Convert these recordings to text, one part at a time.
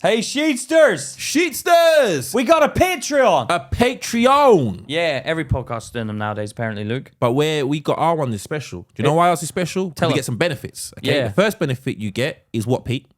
Hey, Sheetsters! Sheetsters! We got a Patreon! A Patreon! Yeah, every podcast's doing them nowadays, apparently, Luke. But we got our one is special. Do you know why ours is special? Tell we us. get some benefits. Okay? Yeah. The first benefit you get is what, Pete?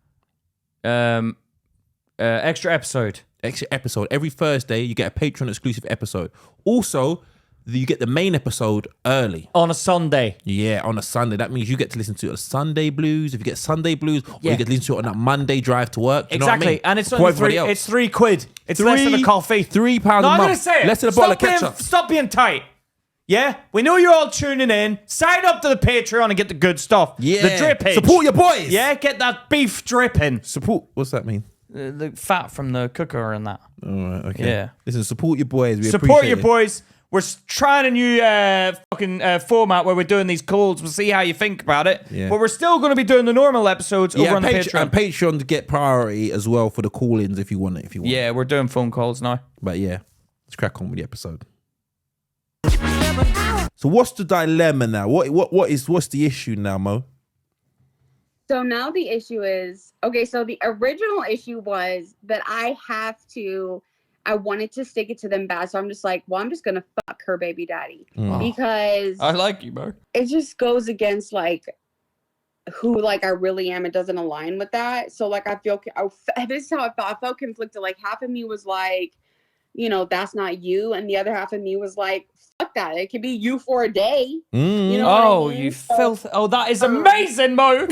Extra episode. Extra episode. Every Thursday, you get a Patreon exclusive episode. Also, you get the main episode early. On a Sunday. Yeah, on a Sunday. That means you get to listen to a Sunday Blues. If you get Sunday Blues, or Yeah. you get to listen to it on that Monday drive to work. Do you know what I Exactly. mean? And it's For only everybody three. else. It's £3. It's less than a coffee. £3 No, a I'm month. going to say it. Less than a bottle of ketchup. Stop being tight. Yeah? We know you're all tuning in. Sign up to the Patreon and get the good stuff. Yeah. The drippage. Support your boys. Yeah? Get that beef dripping. Support. What's that mean? The fat from the cooker and that. All right, okay. Yeah. Listen, support your boys. We Support appreciate your it. boys. We're trying a new format where we're doing these calls. We'll see how you think about it. Yeah. But we're still going to be doing the normal episodes over on the Patreon. And Patreon to get priority as well for the call-ins if you want it. Yeah, we're doing phone calls now. But yeah, let's crack on with the episode. So what's the dilemma now? What's the issue now, Mo? So now the issue is, okay, so the original issue was that I wanted to stick it to them bad. So I'm just like, well, I'm just going to fuck her baby daddy. Because I like you, bro. it just goes against like who like I really am. It doesn't align with that. So like I feel, this is how I felt. I felt conflicted. Like half of me was like, you know, that's not you. And the other half of me was like, fuck that. It could be you for a day. You know Oh, what I mean? you filth. Oh, that is amazing, Mo.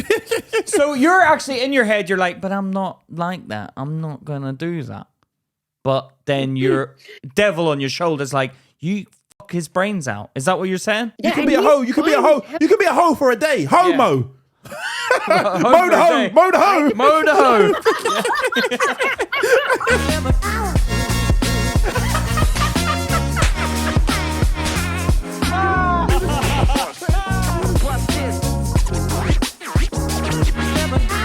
So you're actually in your head, you're like, but I'm not like that. I'm not going to do that. But then your devil on your shoulder's like, you fuck his brains out. Is that what you're saying? Yeah, You can and be a he's hoe. You can be a fine. hoe. You can be a hoe for a day. Homo. Mo Mo the hoe. Mo the hoe. Mo the hoe.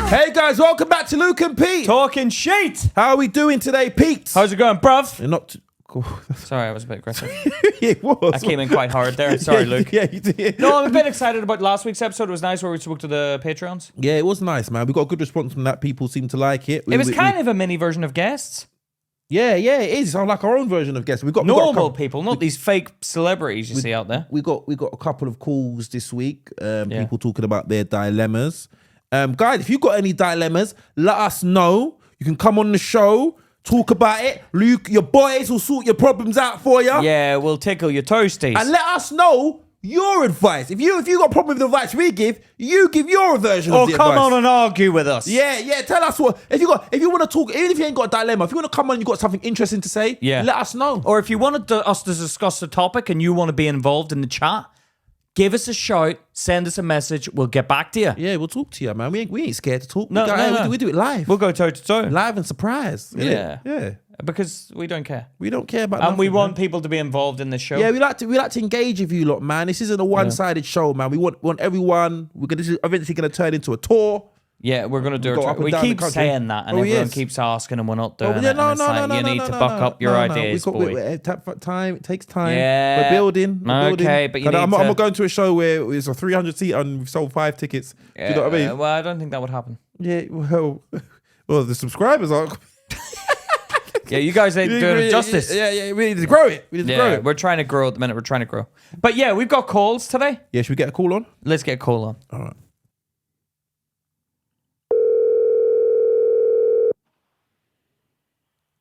Hey guys, welcome back to Luke and Pete. Talking shit. How are we doing today, Pete? How's it going, bruv? You're not. Cool. Sorry, I was a bit aggressive. It was. I came in quite hard there. Sorry, Yeah, Luke. Yeah, you did. No, I'm a bit excited about last week's episode. It was nice where we spoke to the Patreons. Yeah, it was nice, man. We got a good response from that. People seem to like it. It was kind of a mini version of guests. Yeah, it is. It's like our own version of guests. We got a Normal couple- people, not these fake celebrities you see out there. We got a couple of calls this week. People talking about their dilemmas. Guys, if you've got any dilemmas, let us know. You can come on the show, talk about it. Luke, your boys will sort your problems out for you. Yeah, we'll tickle your toasties. And let us know your advice. If you got a problem with the advice we give, you give your version of or the come advice. on and argue with us. Yeah. Tell us what if you want to talk. Even if you ain't got a dilemma, if you want to come on, and you got something interesting to say. Yeah. Let us know. Or if you wanted us to discuss the topic and you want to be involved in the chat, give us a shout, send us a message, we'll get back to you. Yeah, we'll talk to you, man. We ain't scared to talk. No. We do it live. We'll go toe to toe. Live and surprise. Yeah. Yeah. Because we don't care. We don't care about And nothing, we want man. people to be involved in the show. Yeah, we like to engage with you lot, man. This isn't a one-sided show, man. We want everyone. This is eventually gonna turn into a tour. Yeah, we're going to do Go up it. and We down the keep country. saying that, and Oh, everyone yes. keeps asking, and we're not doing Oh, it. yeah, And it's like, you need to buck up your ideas, boy. It time. It takes time. Yeah. We're building. Okay, but you need I'm to- not going to a show where it's a 300-seat and we've sold 5 tickets. Do you know what I mean? Well, I don't think that would happen. Yeah. Well, the subscribers aren't. Yeah, you guys ain't doing it justice. Yeah. We need to grow it. We need to grow it. We're trying to grow at the minute. We're trying to grow. But yeah, we've got calls today. Yeah. Should we get a call on? Let's get a call on. All right.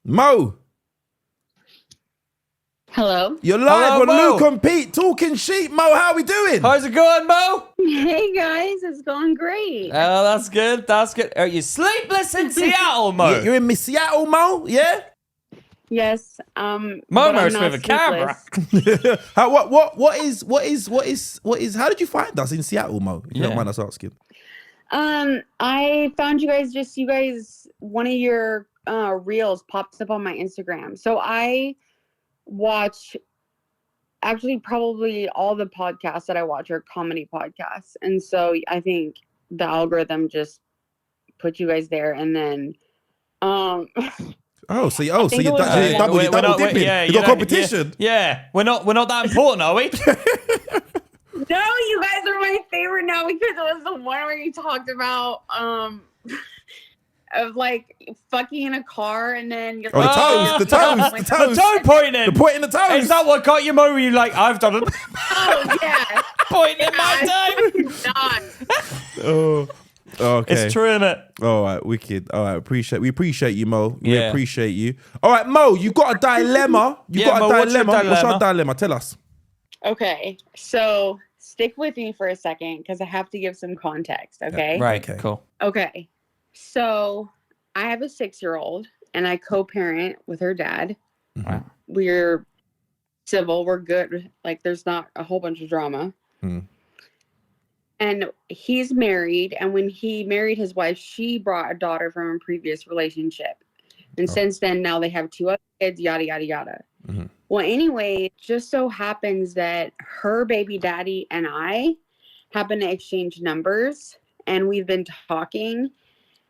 Mo, Hello. you're live Hello, on Mo. Luke and Pete talking sheep. Mo, how we doing? How's it going, Mo? Hey guys, it's going great. Oh, that's good. That's good. Are you sleepless in Seattle, Mo? Yeah, you're in Miss Seattle, Mo. Yeah. Yes. Mo but I'm knows not with a camera. sleepless. What is how did you find us in Seattle, Mo? If you don't Yeah. mind us asking. I found you guys one of your reels pops up on my Instagram. So I watch actually probably all the podcasts that I watch are comedy podcasts. And so I think the algorithm just put you guys there, and then So you're it was- double We're not- dipping. yeah, You you got know, competition. Yeah, we're not that important, are we? No, you guys are my favorite now because it was the one where you talked about of like fucking in a car and then you're Oh, the like, toes, the toes, the The toes. toe pointing. The point in the toes. Is that what got you, Mo? You like, I've done it. oh yeah, Pointing in my toe. not. Oh, okay. It's true, innit? All right, wicked. All right, we appreciate you, Mo. We Yeah. appreciate you. All right, Mo, you got a dilemma. Mo, what's your What's your dilemma? dilemma? Tell us. Okay, so stick with me for a second because I have to give some context. Okay. Right, Okay. cool. Okay. So I have a 6-year-old and I co-parent with her dad. Right. We're civil. We're good. Like there's not a whole bunch of drama. Mm. And he's married. And when he married his wife, she brought a daughter from a previous relationship. And since then, now they have 2 other kids, yada, yada, yada. Mhm. Well, anyway, it just so happens that her baby daddy and I happen to exchange numbers. And we've been talking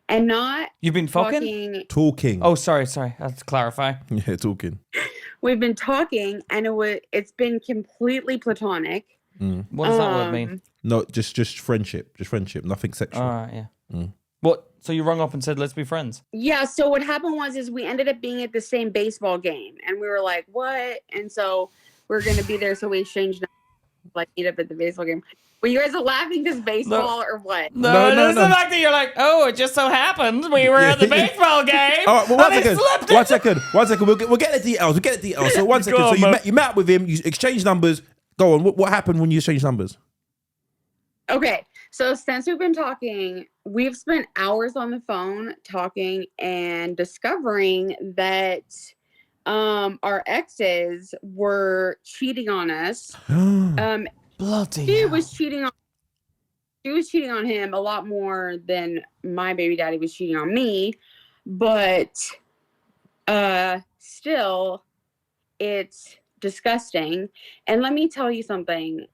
and not You've been fucking? Talking. Oh, sorry. I have to clarify. Yeah, talking. We've been talking and it's been completely platonic. What does that word mean? No, just friendship. Just friendship. Nothing sexual. All right, yeah. What? So you rung up and said, let's be friends? Yeah, so what happened is we ended up being at the same baseball game and we were like, what? And so we're going to be there. So we exchanged numbers, like meet up at the baseball game. Were you guys laughing because baseball or what? No, No, it's the fact that you're like, oh, it just so happened we were at the baseball game. All right, well, and he slipped it. One second. We'll get the details. So one second. Go on, So Mo. you met up with him. You exchanged numbers. Go on. What happened when you exchanged numbers? Okay, so since we've been talking, we've spent hours on the phone talking and discovering that our exes were cheating on us. Bloody She hell. was cheating on him a lot more than my baby daddy was cheating on me, but still it's disgusting. And let me tell you something.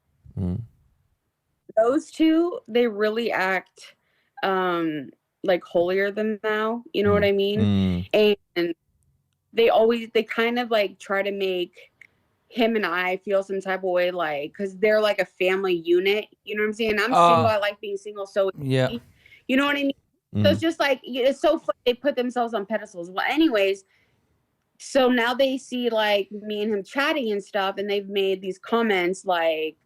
Those two, they really act like holier than thou, you know what I mean? And they kind of like try to make him and I feel some type of way, like, because they're like a family unit, you know what I'm saying? I'm single, I like being single, so Yeah. you know what I mean? So it's just like, it's so funny, they put themselves on pedestals. Well, anyways, so now they see like me and him chatting and stuff, and they've made these comments like,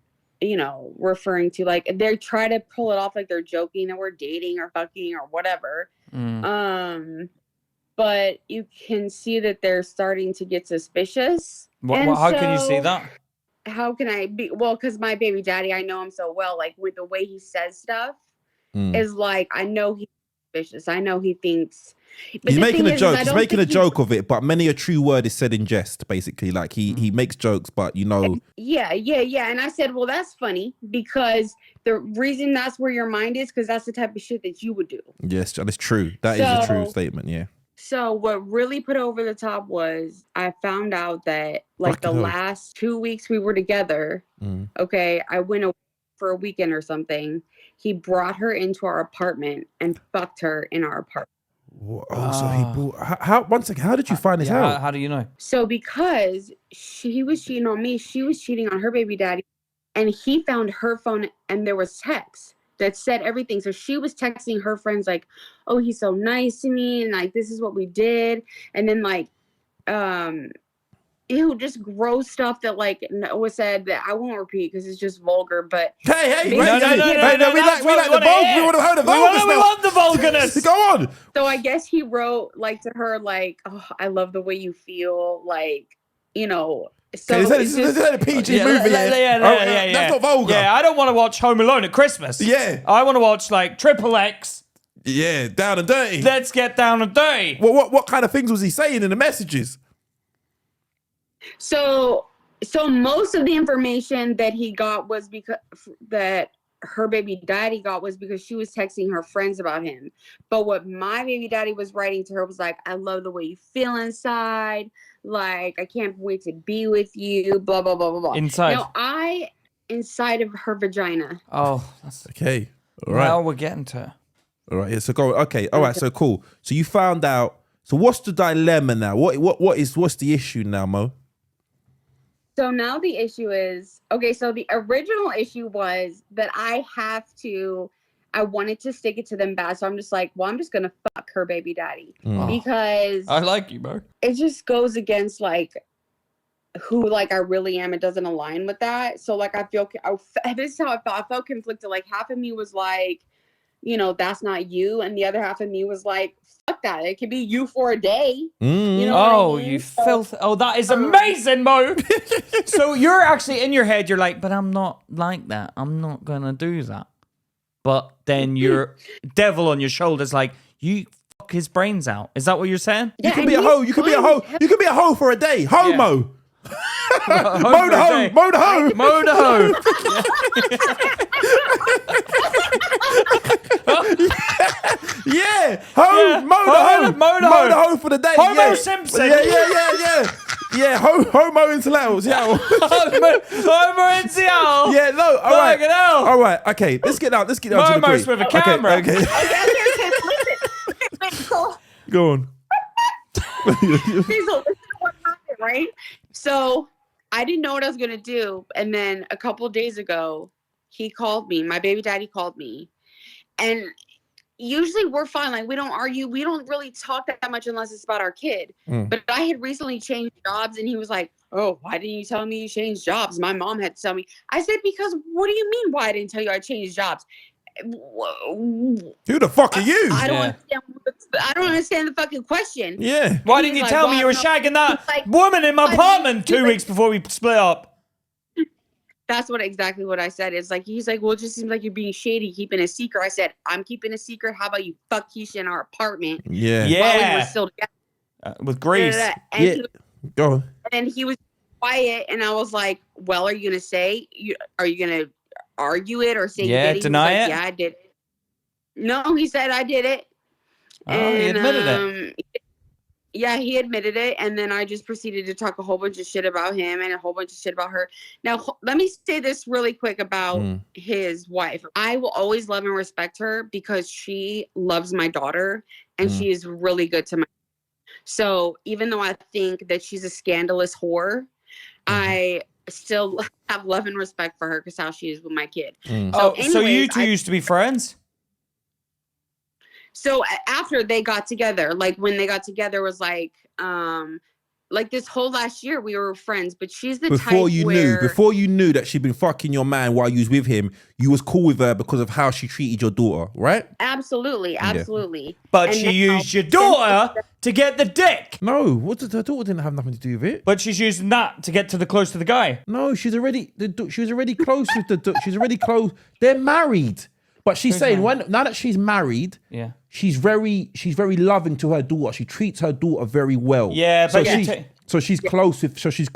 you know, referring to like, they try to pull it off like they're joking that we're dating or fucking or whatever. But you can see that they're starting to get suspicious. How can you see that? How can I be? Well, because my baby daddy, I know him so well. Like with the way he says stuff, is like, I know he's suspicious. I know he thinks. But He's the making thing a is, joke. I He's don't making a think joke of it, but many a true word is said in jest, basically. Like he makes jokes, but you know. Yeah. And I said, well, that's funny because the reason that's where your mind is, because that's the type of shit that you would do. Yes, and it's true. That is a true statement, yeah. So what really put over the top was I found out that like the last 2 weeks we were together, okay, I went away for a weekend or something. He brought her into our apartment and fucked her in our apartment. Oh, so he brought. How? One second. How did you find this out? How do you know? So because he was cheating on me, she was cheating on her baby daddy, and he found her phone and there was texts that said everything. So she was texting her friends like, "Oh, he's so nice to me, and like this is what we did," and then like, just gross stuff that like was said that I won't repeat because it's just vulgar. But Hey, No, we like the vulgar. We want to hear the vulgar stuff. We want the vulgarness. Go on. So I guess he wrote like to her like, "Oh, I love the way you feel," like, you know. So This is a PG movie. Yeah. That's not vulgar. Yeah, I don't want to watch Home Alone at Christmas. Yeah. I want to watch like Triple X. Yeah, down and dirty. Let's get down and dirty. What kind of things was he saying in the messages? So most of the information that he got was because that her baby daddy got was because she was texting her friends about him. But what my baby daddy was writing to her was like, "I love the way you feel inside. Like, I can't wait to be with you, blah, blah, blah, blah, blah." Inside. Now, inside of her vagina. Oh, that's Okay. All right. Now we're getting to. All right. Yeah, so go. Okay. All right. So cool. So you found out. So what's the dilemma now? What's the issue now, Mo? So now the issue is, okay, so the original issue was that I I wanted to stick it to them bad. So I'm just like, well, I'm just going to fuck her baby daddy. Oh, Because I like you, bro. it just goes against like who like I really am. It doesn't align with that. So like I feel this is how I felt. I felt conflicted. Like half of me was like, you know, that's not you, and the other half of me was like, fuck that. It could be you for a day. You know Oh, what I mean? you filth. Oh, that is amazing, Mo. So you're actually in your head, you're like, but I'm not like that. I'm not gonna do that. But then your devil on your shoulder's like, you fuck his brains out. Is that what you're saying? You can be a hoe. You can be a hoe. You can be a hoe for a day. Homo. Mo the hoe. Mo the hoe. Mo the hoe. Yeah. Ho. Yeah. Mo the hoe. Mo the Mo hoe. the hoe for the day. Homo Yeah. Simpson. Yeah. Yeah. Homo in Seattle. Homo in Seattle. Yeah. No. All right. Fucking hell. All right. Okay. Let's get down. Let's get down to the Momo's group. with a camera. Okay. Listen. Go on. Okay, so this is what happened, right? So I didn't know what I was gonna do, and then a couple days ago, he called me. My baby daddy called me, and usually we're fine. Like we don't argue. We don't really talk that much unless it's about our kid. But I had recently changed jobs, and he was like, "Oh, why didn't you tell me you changed jobs?" My mom had to tell me. I said, "Because what do you mean? Why I didn't tell you I changed jobs?" Who the fuck are you? I don't understand. I don't understand the fucking question. Yeah. Why And didn't he's you like, tell me well, you were no. shagging that He's like, woman in my I mean, apartment he's 2 like- weeks before we split up? That's exactly what I said. It's like, he's like, well, it just seems like you're being shady, keeping a secret. I said, I'm keeping a secret. How about you fuck Keisha in our apartment Yeah. while we Yeah. were still together? With Grease. And, Yeah. he was, Go on. and he was quiet, and I was like, well, are you gonna say? Are you gonna argue it or say Yeah, you did it? He was deny like, it? yeah, I did it. No, he said I did it. Oh, he admitted it. Yeah, he admitted it, and then I just proceeded to talk a whole bunch of shit about him and a whole bunch of shit about her. Now, let me say this really quick about his wife. I will always love and respect her because she loves my daughter, and she is really good to my. So even though I think that she's a scandalous whore, I still have love and respect for her because how she is with my kid. So anyways, you two used to be friends? So after they got together, like when they got together was like this whole last year we were friends, but she's the Before type you knew that she'd been fucking your man while you was with him, you was cool with her because of how she treated your daughter, right? Absolutely. But And she now- used your daughter to get the dick. No, her daughter didn't have nothing to do with it. But she's using that to get to the close to the guy. No, she was already close with she's already close. They're married. But she's saying now that she's married, Yeah. she's very loving to her daughter. She treats her daughter very well. Yeah, but she's close with her. She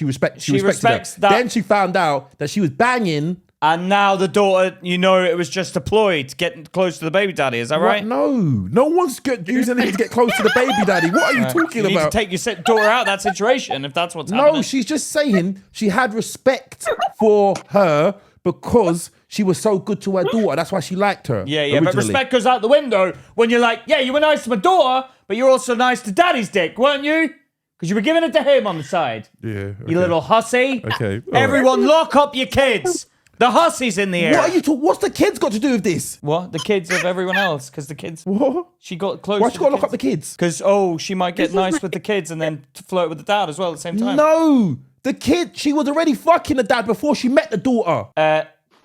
respects respects her. that. Then she found out that she was banging. And now the daughter, it was just a ploy to get close to the baby daddy. Is that right? No one's using anything to get close to the baby daddy. What are you talking You need to about? take your daughter out of that situation if that's what's happening. No, she's just saying she had respect for her because she was so good to her daughter. That's why she liked her. Yeah, but originally. respect goes out the window when you're like, yeah, you were nice to my daughter, but you're also nice to daddy's dick, weren't you? Because you were giving it to him on the side. Yeah. Okay. You little hussy. Okay. all Everyone lock up your kids. The hussy's in the right. air. What are you talking? What's the kids got to do with this? What? The kids of everyone else? Because the kids... What? She got close Why to she got to lock up the kids? Because, she might get nice with the kids and then flirt with the dad as well at the same time. No, the kid. She was already fucking the dad before she met the daughter.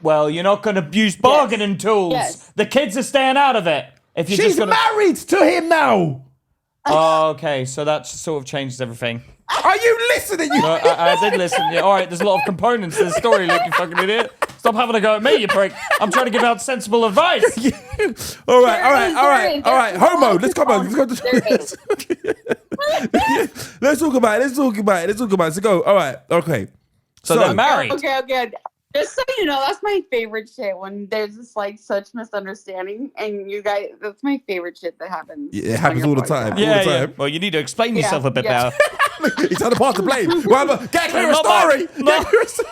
Well, you're not going to use bargaining tools. Yes. The kids are staying out of it. If you're She's just gonna... married to him now. Oh, okay, so that sort of changes everything. Are you listening? You? No, I did listen. Yeah, all right, there's a lot of components to the story, Luke, you fucking idiot. Stop having a go at me, you prick. I'm trying to give out sensible advice. all right. Homo, let's come on. Let's talk about it. So go. All right. Okay. So they're married. Okay. Just so you know, that's my favorite shit when there's just like such misunderstanding, and you guys, that's my favorite shit that happens. Yeah, it happens all the time. Yeah, all the yeah. time. Well, you need to explain yourself a bit better. He's trying to pass the blame. Whatever. Get a clearer Not story. bad. No. Get a clearer story.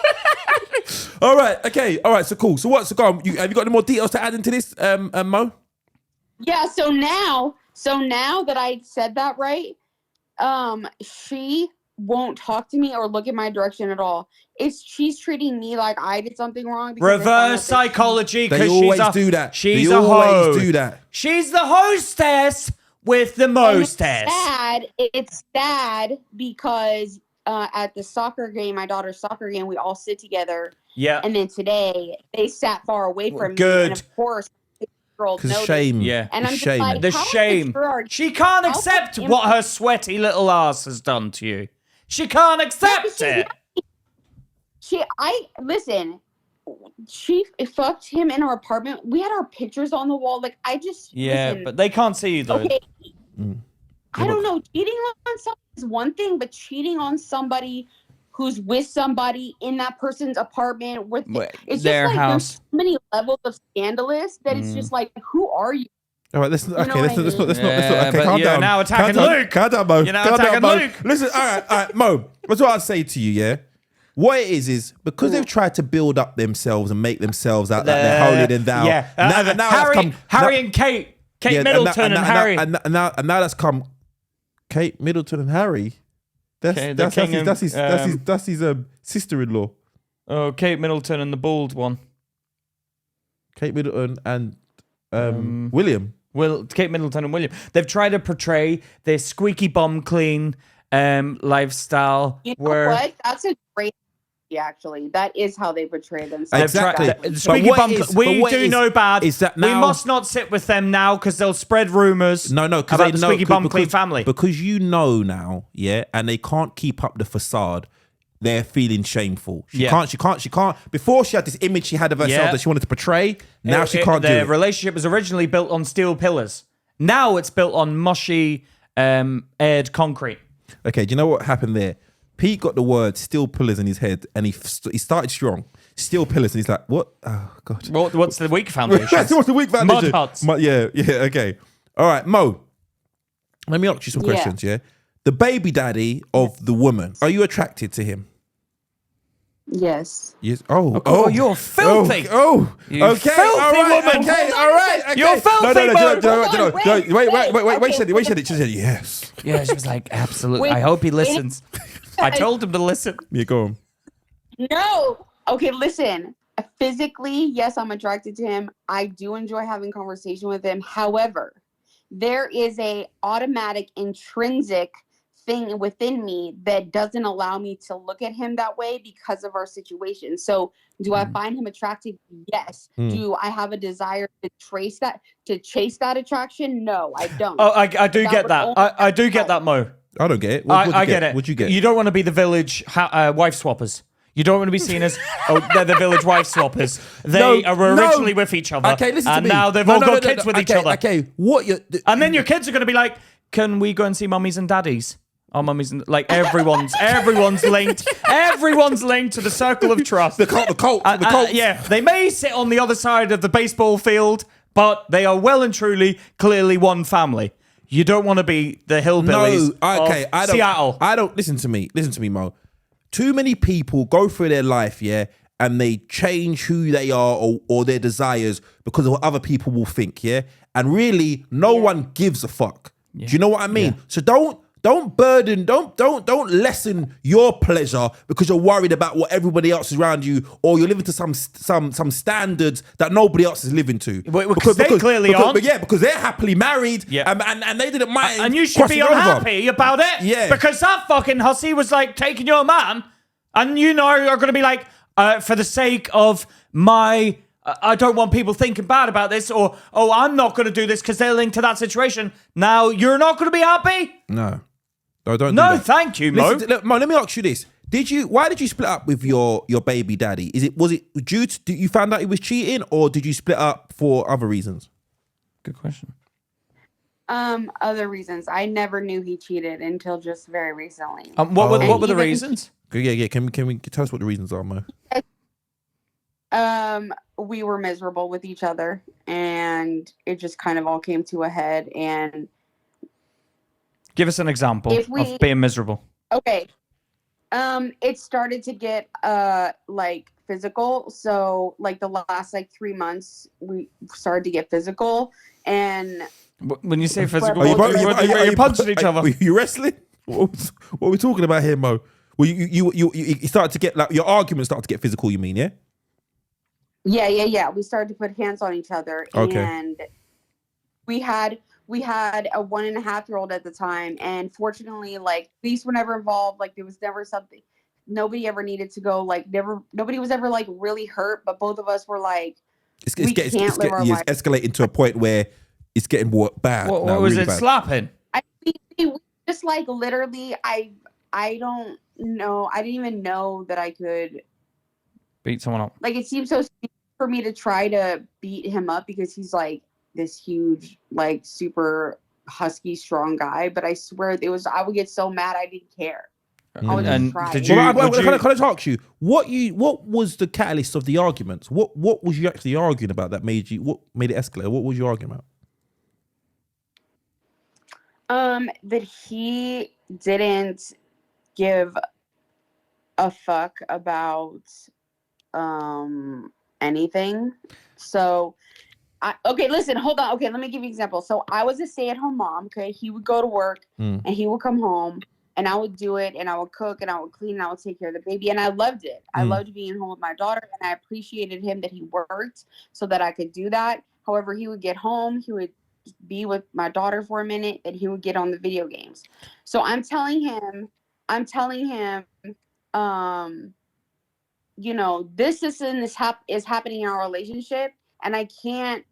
All right. Okay. All right. So cool. So what? So go on. Have you got any more details to add into this, Mo? Yeah. So now that I said that right, she won't talk to me or look in my direction at all. She's treating me like I did something wrong. Reverse psychology, They because always she's do that. She's They a always host. do that. She's the hostess with the mostess. It's sad because at the soccer game, my daughter's soccer game, we all sit together. Yeah. And then today they sat far away from Good. me. And of course, Because shame. Yeah. And I'm just shame. like, The how shame. immature are you? She can't How accept fucking- what her sweaty little ass has done to you. She can't accept it. Listen, she fucked him in our apartment. We had our pictures on the wall. Like, listen, but they can't see you though. okay. Mm. I don't know. Cheating on somebody is one thing, but cheating on somebody who's with somebody in that person's apartment with it's their just like house. there's so many levels of scandalous that it's just like, who are you? All right, let's know okay. what I Let's mean? not. Yeah, Okay, but calm you're down. now attacking Calm down. Luke. Calm down, Mo. You're now Calm down, attacking Mo. Luke. Listen, all right, Mo. That's what I say to you. Yeah, what it is because they've tried to build up themselves and make themselves out like they're holier than thou. Yeah. Now that's come. Harry and Kate. Kate Middleton and Harry. And now that's come. Kate Middleton and Harry. That's his sister-in-law. Oh, Kate Middleton and the bald one. Kate Middleton and William. Kate Middleton and William. They've tried to portray this squeaky bum clean lifestyle. You know what? That's a great idea, actually. That is how they portray themselves. Exactly. Squeaky bum. We do know bad. Is that we now, must not sit with them now because they'll spread rumors. No, because about they the know squeaky bum clean family. Because you know now, yeah, and they can't keep up the facade. They're feeling shameful. She can't. Before she had this image she had of herself that she wanted to portray. Now she can't do it. The relationship was originally built on steel pillars. Now it's built on mushy, aired concrete. Okay, do you know what happened there? Pete got the word steel pillars in his head, and he started strong. Steel pillars, and he's like, "What? Oh God! What's the weak foundation? What's the weak foundation? Mud huts. Yeah. Okay. All right, Mo. Let me ask you some questions. Yeah, the baby daddy of the woman. Are you attracted to him? Yes. Yes. Oh, you're filthy. Oh, You okay. filthy All right. woman. Okay. All right. Okay. You're filthy, No. Wait. Okay, She said it. She said yes. Yeah, she was like, absolutely. Wait, I hope he listens. I told him to listen. Yeah, go on. No. Okay, listen. Physically, yes, I'm attracted to him. I do enjoy having conversation with him. However, there is a automatic intrinsic thing within me that doesn't allow me to look at him that way because of our situation. So do I find him attractive? Yes. Do I have a desire to chase that attraction? No, I don't. Oh, I do get that. I do get that, Mo. I don't get it. I get it. What'd you get? You don't want to be the village wife swappers. You don't want to be seen as, they're the village wife swappers. They were originally with each other. Okay, listen to me. And now they've all got kids with each other. Okay, what you... And then your kids are going to be like, can we go and see mummies and daddies? Our mummies and... Like, everyone's linked. Everyone's linked to the circle of trust. The cult. Yeah, they may sit on the other side of the baseball field, but they are well and truly, clearly one family. You don't want to be the hillbillies of Seattle. I don't... Listen to me, Mo. Too many people go through their life, yeah, and they change who they are or their desires because of what other people will think, yeah? And really, no one gives a fuck. Yeah. Do you know what I mean? Yeah. So don't burden, don't lessen your pleasure because you're worried about what everybody else is around you, or you're living to some standards that nobody else is living to. Because they clearly aren't. Yeah, because they're happily married, yeah. and they didn't mind. And you should be unhappy about it, yeah. Because that fucking hussy was like taking your man, and you know are going to be like, for the sake of my. I don't want people thinking bad about this, or I'm not going to do this because they're linked to that situation. Now you're not going to be happy. No, don't. Do no, that. Thank you, Mo. Listen, Mo, let me ask you this: Why did you split up with your baby daddy? Was it due to you found out he was cheating, or did you split up for other reasons? Good question. Other reasons. I never knew he cheated until just very recently. What were the reasons? Yeah. Can we tell us what the reasons are, Mo? We were miserable with each other, and it just kind of all came to a head. And give us an example of being miserable. Okay. It started to get like physical. So like the last 3 months, we started to get physical. And when you say physical, are you punching each other. Are you wrestling? What are we talking about here, Mo? Well, you started to get like your arguments started to get physical. You mean, yeah? Yeah. We started to put hands on each other, Okay. and we had a 1.5-year-old at the time, and fortunately, like, police were never involved. Like, there was never something. Nobody ever needed to go. Like, nobody was ever like really hurt, but both of us were like, we can't live our life. It's escalating to a point where it's getting bad. What now, was really it? bad. Slapping? We just like literally, I don't know. I didn't even know that I could Beat someone up. like. It seems so stupid for me to try to beat him up because he's like this huge, like super husky, strong guy. But I swear I would get so mad I didn't care. I would just try. Did you? Can I just ask you what was the catalyst of the arguments? What was you actually arguing about that made it escalate? What was you arguing about? That he didn't give a fuck about anything. So okay, listen, hold on. Okay, let me give you an example. So I was a stay-at-home mom, okay? He would go to work and he would come home and I would do it and I would cook and I would clean and I would take care of the baby and I loved it. I loved being home with my daughter and I appreciated him that he worked so that I could do that. However, he would get home, he would be with my daughter for a minute, and he would get on the video games. So I'm telling him, you know, this is happening in our relationship, and I can't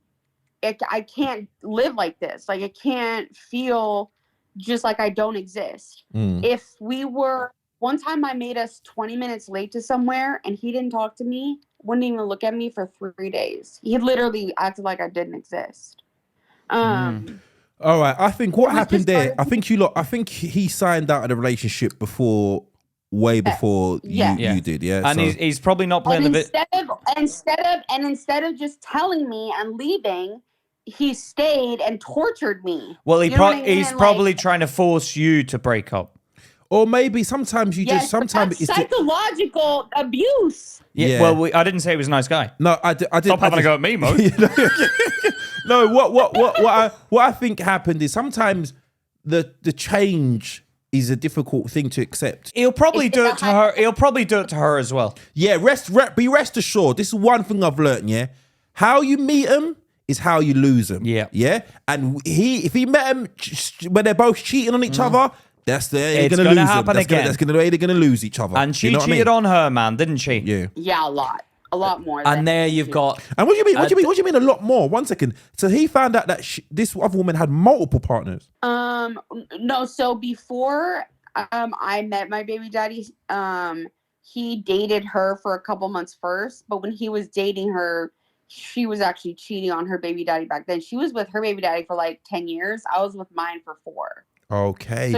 live like this. Like, I can't feel just like I don't exist. If we were, one time I made us 20 minutes late to somewhere, and he didn't talk to me, wouldn't even look at me for 3 days. He literally acted like I didn't exist. All right, I think what happened there. I think he signed out of the relationship way before you did. Yeah, and so. he's probably not playing and the bit. instead of just telling me and leaving, he stayed and tortured me. Well, he's probably trying to force you to break up. Or maybe sometimes that's psychological abuse. Yeah. Well, I didn't say he was a nice guy. No, I did. Stop having a go at me, Mo. No, what I think happened is sometimes the change is a difficult thing to accept. He'll probably do it to her. He'll probably do it to her as well. Yeah, be rest assured. This is one thing I've learned. Yeah, how you meet them is how you lose them. Yeah. And if he met them when they're both cheating on each other, that's the way it's they're going to lose them. Happen again. That's the way they're going to lose each other. And she cheated on her, man, didn't she? Yeah, a lot more. And there you've got. And what do you mean? What do you mean a lot more? 1 second. So he found out that this other woman had multiple partners. No. So before I met my baby daddy, he dated her for a couple months first. But when he was dating her, she was actually cheating on her baby daddy back then. She was with her baby daddy for like 10 years. I was with mine for 4. Okay.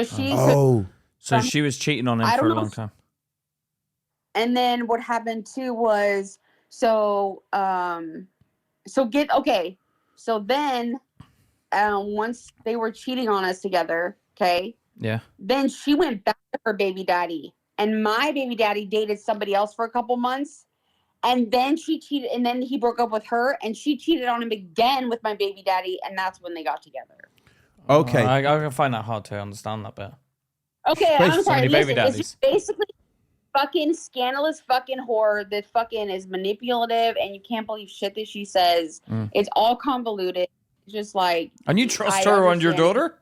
So she was cheating on him for a long time. And then what happened too was so then once they were cheating on us together, okay? Yeah. Then she went back to her baby daddy, and my baby daddy dated somebody else for a couple months, and then she cheated, and then he broke up with her, and she cheated on him again with my baby daddy, and that's when they got together. Okay. I can find that hard to understand that bit. Okay, I'm sorry. Baby Listen, it's basically fucking scandalous fucking whore that fucking is manipulative, and you can't believe shit that she says. It's all convoluted. Just like. And you trust her on your daughter?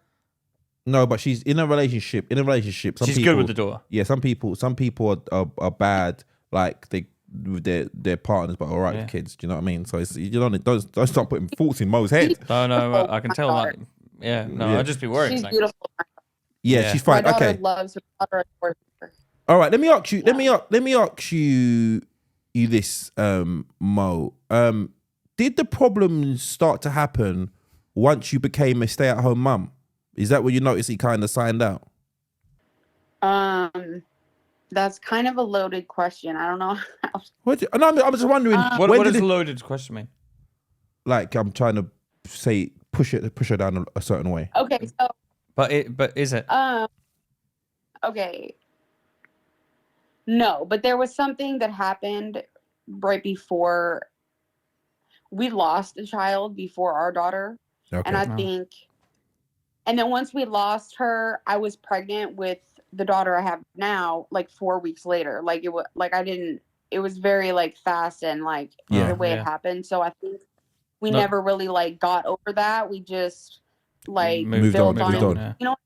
No, but she's in a relationship. She's good with the daughter. Yeah, some people are bad. Like with their partners, but all right with kids. Do you know what I mean? So it's, don't start putting thoughts in Mo's head. No, I can tell that. Yeah, I'd just be worried. She's beautiful. Yeah, she's fine. My daughter Okay. loves her. All right, let me ask you this, Mo. Did the problems start to happen once you became a stay-at-home mum? Is that when you noticed he kind of signed out? That's kind of a loaded question. I don't know. I'm just wondering. What does a loaded question mean? Like, I'm trying to say, push her down a certain way. Okay, so. But is it? Okay. No, but there was something that happened right before we lost a child before our daughter. Okay. And I think And then once we lost her, I was pregnant with the daughter I have now, like 4 weeks later. Like it was like I didn't. It was very like fast and like the way it happened. So I think we never really like got over that. We just like built on it. Yeah. You know.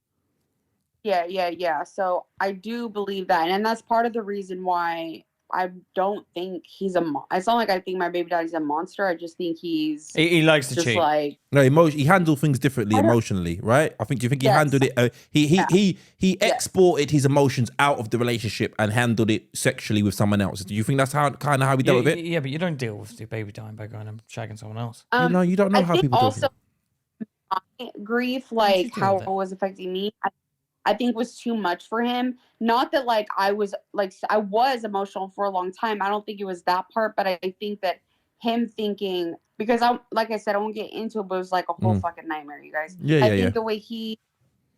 Yeah. So I do believe that, and that's part of the reason why I don't think he's it's not like I think my baby daddy's a monster. I just think he likes to just cheat. like No, he handled things differently emotionally, right? Do you think he handled it? He exported his emotions out of the relationship and handled it sexually with someone else. Do you think that's kind of how he dealt with it? Yeah, but you don't deal with your baby dying by going and shagging someone else. You don't know how people also do my grief, like how it was affecting me. I think was too much for him. Not that like I was emotional for a long time. I don't think it was that part, but I think that him thinking, because like I said, I won't get into it, but it was like a whole fucking nightmare, you guys. I think the way he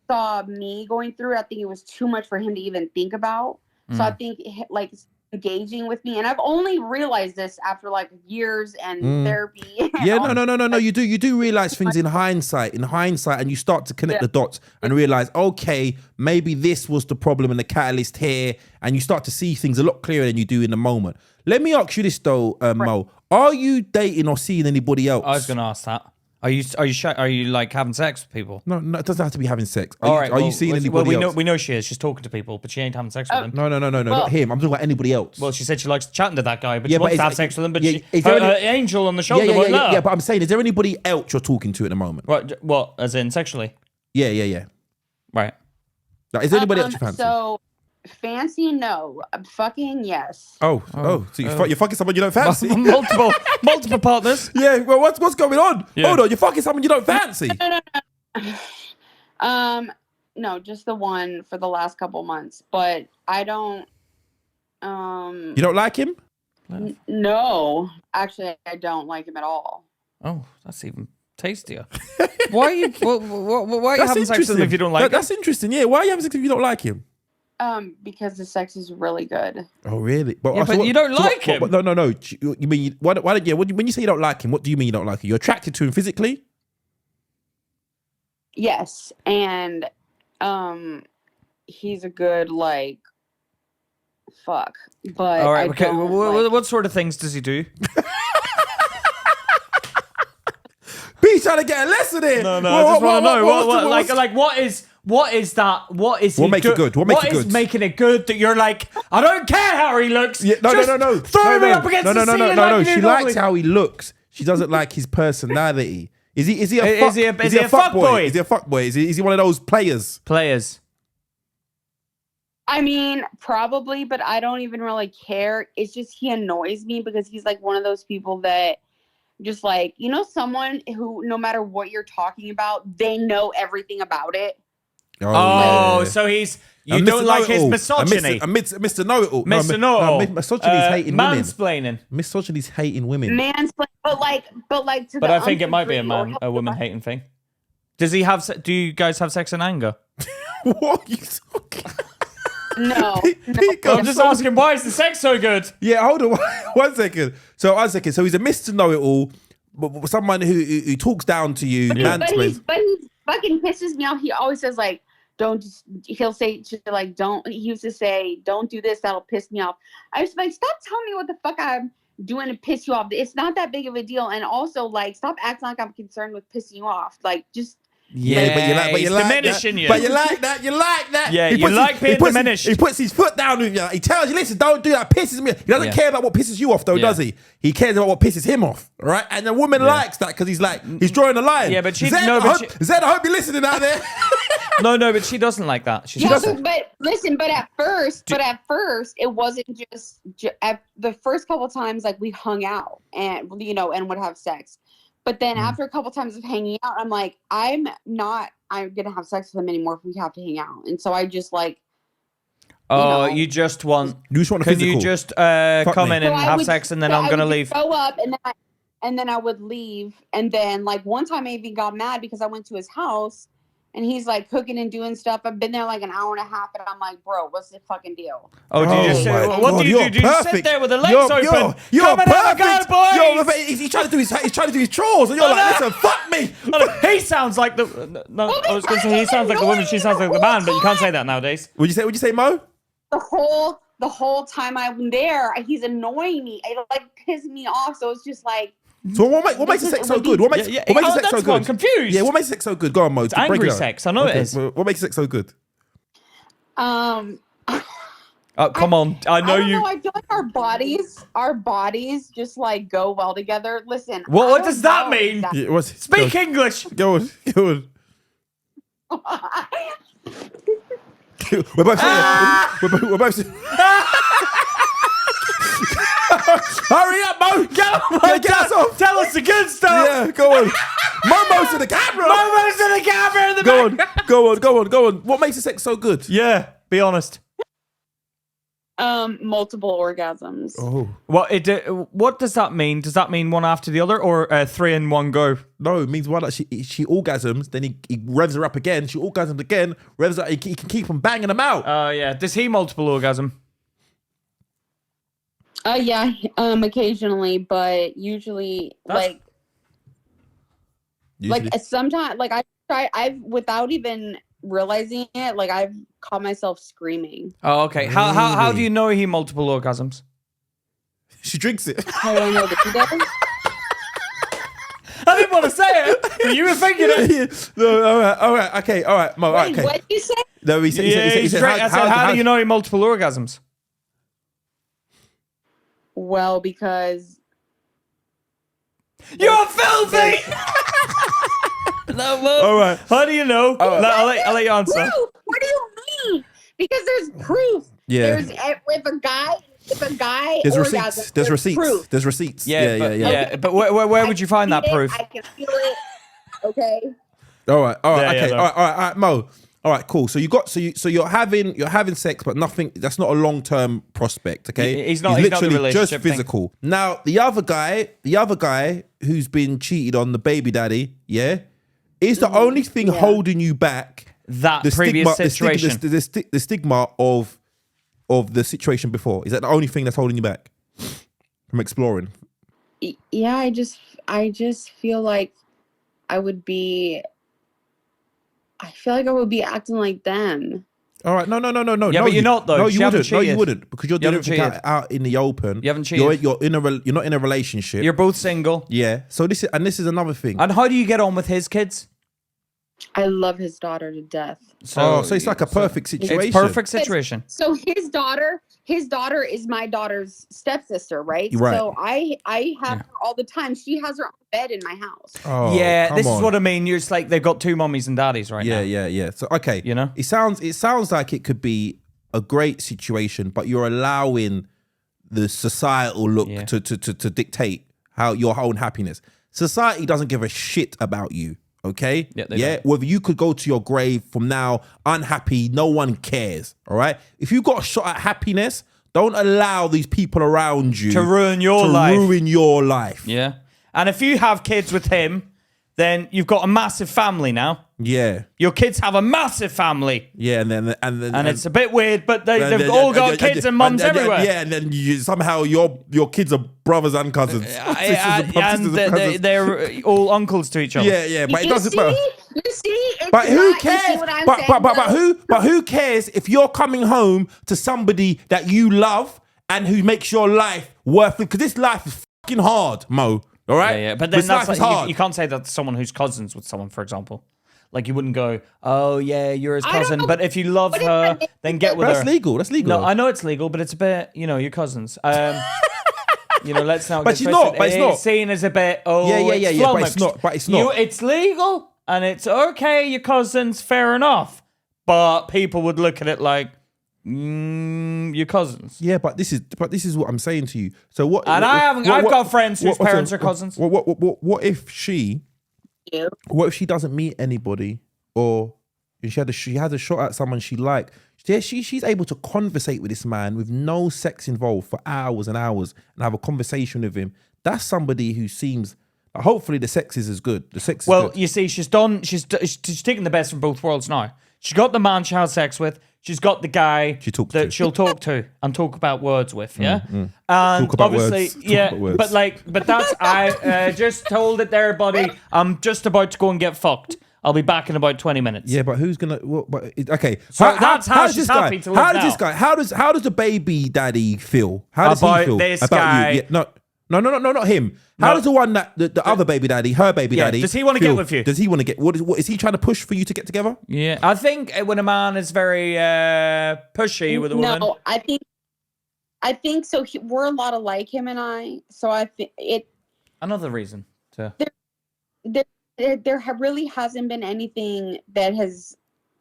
saw me going through it, I think it was too much for him to even think about. So I think like engaging with me, and I've only realized this after like years and therapy. No. You do realize things in hindsight, and you start to connect the dots and realize, okay, maybe this was the problem and the catalyst here, and you start to see things a lot clearer than you do in the moment. Let me ask you this though, Mo, are you dating or seeing anybody else? I was going to ask that. Are you like having sex with people? No, it doesn't have to be having sex. Are you seeing anybody else? We know she is. She's talking to people, but she ain't having sex with them. No, not him. I'm talking about anybody else. Well, she said she likes chatting to that guy, but she wants to have sex with him. But Angel on the shoulder won't let her. Yeah, but I'm saying, is there anybody else you're talking to at the moment? What? As in sexually? Yeah. Right. Like, is there anybody else you fancy? So fancy, no. Fucking, yes. So you're fucking someone you don't fancy? multiple partners. Yeah. Well, what's going on? Yeah. Hold on, you're fucking someone you don't fancy? No, just the one for the last couple months. But I don't. You don't like him? No, actually, I don't like him at all. Oh, that's even tastier. Why are you? Why are you having sex with him if you don't like him? That's interesting. Yeah. Why are you having sex if you don't like him? Because the sex is really good. Oh, really? But you don't like him. No. You mean why don't you? When you say you don't like him, what do you mean you don't like him? You're attracted to him physically? Yes, and he's a good like fuck. But all right, okay. What sort of things does he do? B's trying to get a lesson in. No. I just want to know what is that? What is what makes it good? What is making it good that you're like, I don't care how he looks. Yeah, no. Throw me up against the ceiling. No. She likes how he looks. She doesn't like his personality. Is he a fuck boy? Is he a fuck boy? Is he one of those players? I mean, probably, but I don't even really care. It's just he annoys me because he's like one of those people that just like, someone who no matter what you're talking about, they know everything about it. So you don't like his misogyny. Mr. Know-it-all. Mr. Know-it-all. Misogyny's hating women. Mansplaining. Misogyny's hating women. Mansplaining, but I think it might be a woman hating thing. Do you guys have sex in anger? What are you talking? No. I'm just asking, why is the sex so good? Yeah, hold on one second. So he's a Mr. Know-it-all, someone who talks down to you. But he fucking pisses me off. He always says like, he'll say like, he used to say, don't do this, that'll piss me off. I was like, stop telling me what the fuck I'm doing to piss you off. It's not that big of a deal. And also like, stop acting like I'm concerned with pissing you off. Like, just. Yeah, but you like diminishing that. you. But you like that. Yeah, you like being diminished. He puts his foot down with you. He tells you, listen, don't do that. Pisses me off. He doesn't care about what pisses you off, though, does he? He cares about what pisses him off, right? And the woman likes that because he's drawing a line. Yeah, but Zed, I hope you're listening out there. No, but she doesn't like that. She doesn't. But listen, but at first, it wasn't just at the first couple of times like we hung out and and would have sex. But then after a couple times of hanging out, I'm like, I'm gonna have sex with him anymore if we have to hang out. And so I just like. You just want. You just want. Can you just come in and have sex and then I'm gonna leave? Go up and then I would leave. And then like one time I even got mad because I went to his house and he's like cooking and doing stuff. I've been there like an hour and a half, and I'm like, bro, what's the fucking deal? Oh, do you just my what God, do you do? you're Do you just sit perfect. there with the legs You're- open? you're Come and have a go, perfect. boys! He's trying to do his chores, and you're like, listen, fuck me. He sounds like the no. I was going to say he sounds like the woman. She sounds like the man, but you can't say that nowadays. What'd you say, Mo? The whole time I'm there, he's annoying me. It like pisses me off. So it's just like. So what makes the sex so good? What makes the sex so that's good? why I'm confused. Yeah, what makes sex so good? Go on, Mo. It's angry sex. I know it is. What makes sex so good? Oh, come on. I know you. I feel like our bodies just like go well together. Listen. What does that mean? Yeah, Speak English. Go on. We're both saying. We're both saying. Hurry up, Mo! Get us off! Tell us the good stuff. Yeah, go on. Momo's to the camera. Momo's to the camera in the back. Go on. What makes the sex so good? Yeah, be honest. Multiple orgasms. Oh What does that mean? Does that mean one after the other, or 3 in one go? no, it means one that she orgasms, then he revs her up again. She orgasms again, revs her. He can keep on banging them out. Oh yeah. Does he multiple orgasm? Yeah, occasionally, but usually like sometimes like I've without even realizing it, like I've caught myself screaming. Oh, okay. How do you know he multiple orgasms? She drinks it. How do I know that he does? I didn't want to say it, but you were thinking it. No, all right, okay, all right, Mo, all right, Wait, okay. what did you say? No, he said, How do you know he multiple orgasms? Well, because You're filthy. All right. How do you know? I'll let you answer. proof. What do you mean? Because there's proof. Yeah. There's if a guy There's orgasms, receipts. There's receipts. proof. There's receipts. Yeah. But where would you find that proof? I can feel it. Okay. All right. Yeah, Okay. no. All right, Mo. All right, cool. So you're having sex, but nothing. That's not a long-term prospect. Okay. He's not the literally just relationship thing. physical. Now the other guy who's been cheated on, the baby daddy, yeah, is the only thing holding you back. That previous situation. The stigma of the situation before. Is that the only thing that's holding you back from exploring? Yeah, I just feel like I feel like I would be acting like them. All right, no. Yeah, but you're not, though. No, She you haven't wouldn't. No, you cheated. wouldn't, because you're You doing haven't everything cheated. out in the open. You haven't cheated. You're not in a relationship. You're both single. Yeah. So this is another thing. And how do you get on with his kids? I love his daughter to death. So it's like a perfect situation. It's perfect situation. So his daughter is my daughter's stepsister, right? Right. So I have her all the time. She has her own bed in my house. Oh, Yeah, come this is on. what I mean. You're just like they've got two mummies and daddies right now. Yeah. So okay, You know? it sounds like it could be a great situation, but you're allowing the societal look Yeah. to dictate how your own happiness. Society doesn't give a shit about you. Okay. Yeah, they don't. Whether you could go to your grave from now unhappy, no one cares. All right. If you got a shot at happiness, don't allow these people around you To ruin your life. Ruin your life. Yeah. And if you have kids with him, then you've got a massive family now. Yeah. Your kids have a massive family. Yeah. And It's a bit weird, but they've all got kids and mums everywhere. Yeah, and then somehow your kids are brothers and cousins. And they're all uncles to each other. Yeah, but it You doesn't. see? It's But who not- you see cares? what I'm But saying, though? who cares if you're coming home to somebody that you love and who makes your life worth it? Because this life is fucking hard, Mo. All right. Yeah. But then this that's life is like, hard. you can't say that to someone who's cousins with someone, for example. Like you wouldn't go, oh yeah, you're his I don't cousin. know. But if you love What if her, I- then get with That's her. legal. That's legal. No, I know it's legal, but it's a bit, you're cousins. Let's not. But get she's twisted. not, but it's not. Seen as a bit. Oh, Yeah, it's but it's flummoxed. not. But it's not. It's legal and it's okay. Your cousins, fair enough. But people would look at it like, your cousins. Yeah, but this is what I'm saying to you. So what? And I've got friends whose parents are cousins. What if she? Yeah. What if she doesn't meet anybody, or she has a shot at someone she liked? Yeah, she's able to conversate with this man with no sex involved for hours and hours and have a conversation with him. That's somebody who seems Hopefully the sex is as good. The sex is Well, good. you see, she's taking the best from both worlds now. She's got the man she had sex with. She's got the guy she'll talk to and talk about words with, yeah? And Talk about obviously, words. Talk yeah, about words. but that's, I just told it there, buddy. I'm just about to go and get fucked. I'll be back in about 20 minutes. Yeah, but who's gonna? Okay, So that's how does she's this guy? happy to live How does now. this guy? How does the baby daddy feel? How does About he feel this about guy? you? Yeah, no, not him. How No. does the one that the other baby daddy, her baby Yeah, daddy? does he wanna feel? get with you? Does he want to get? What is he trying to push for you to get together? Yeah, I think when a man is very pushy with a woman. No, I think so. We're a lot alike, him and I. So I think Another reason to. there really hasn't been anything that has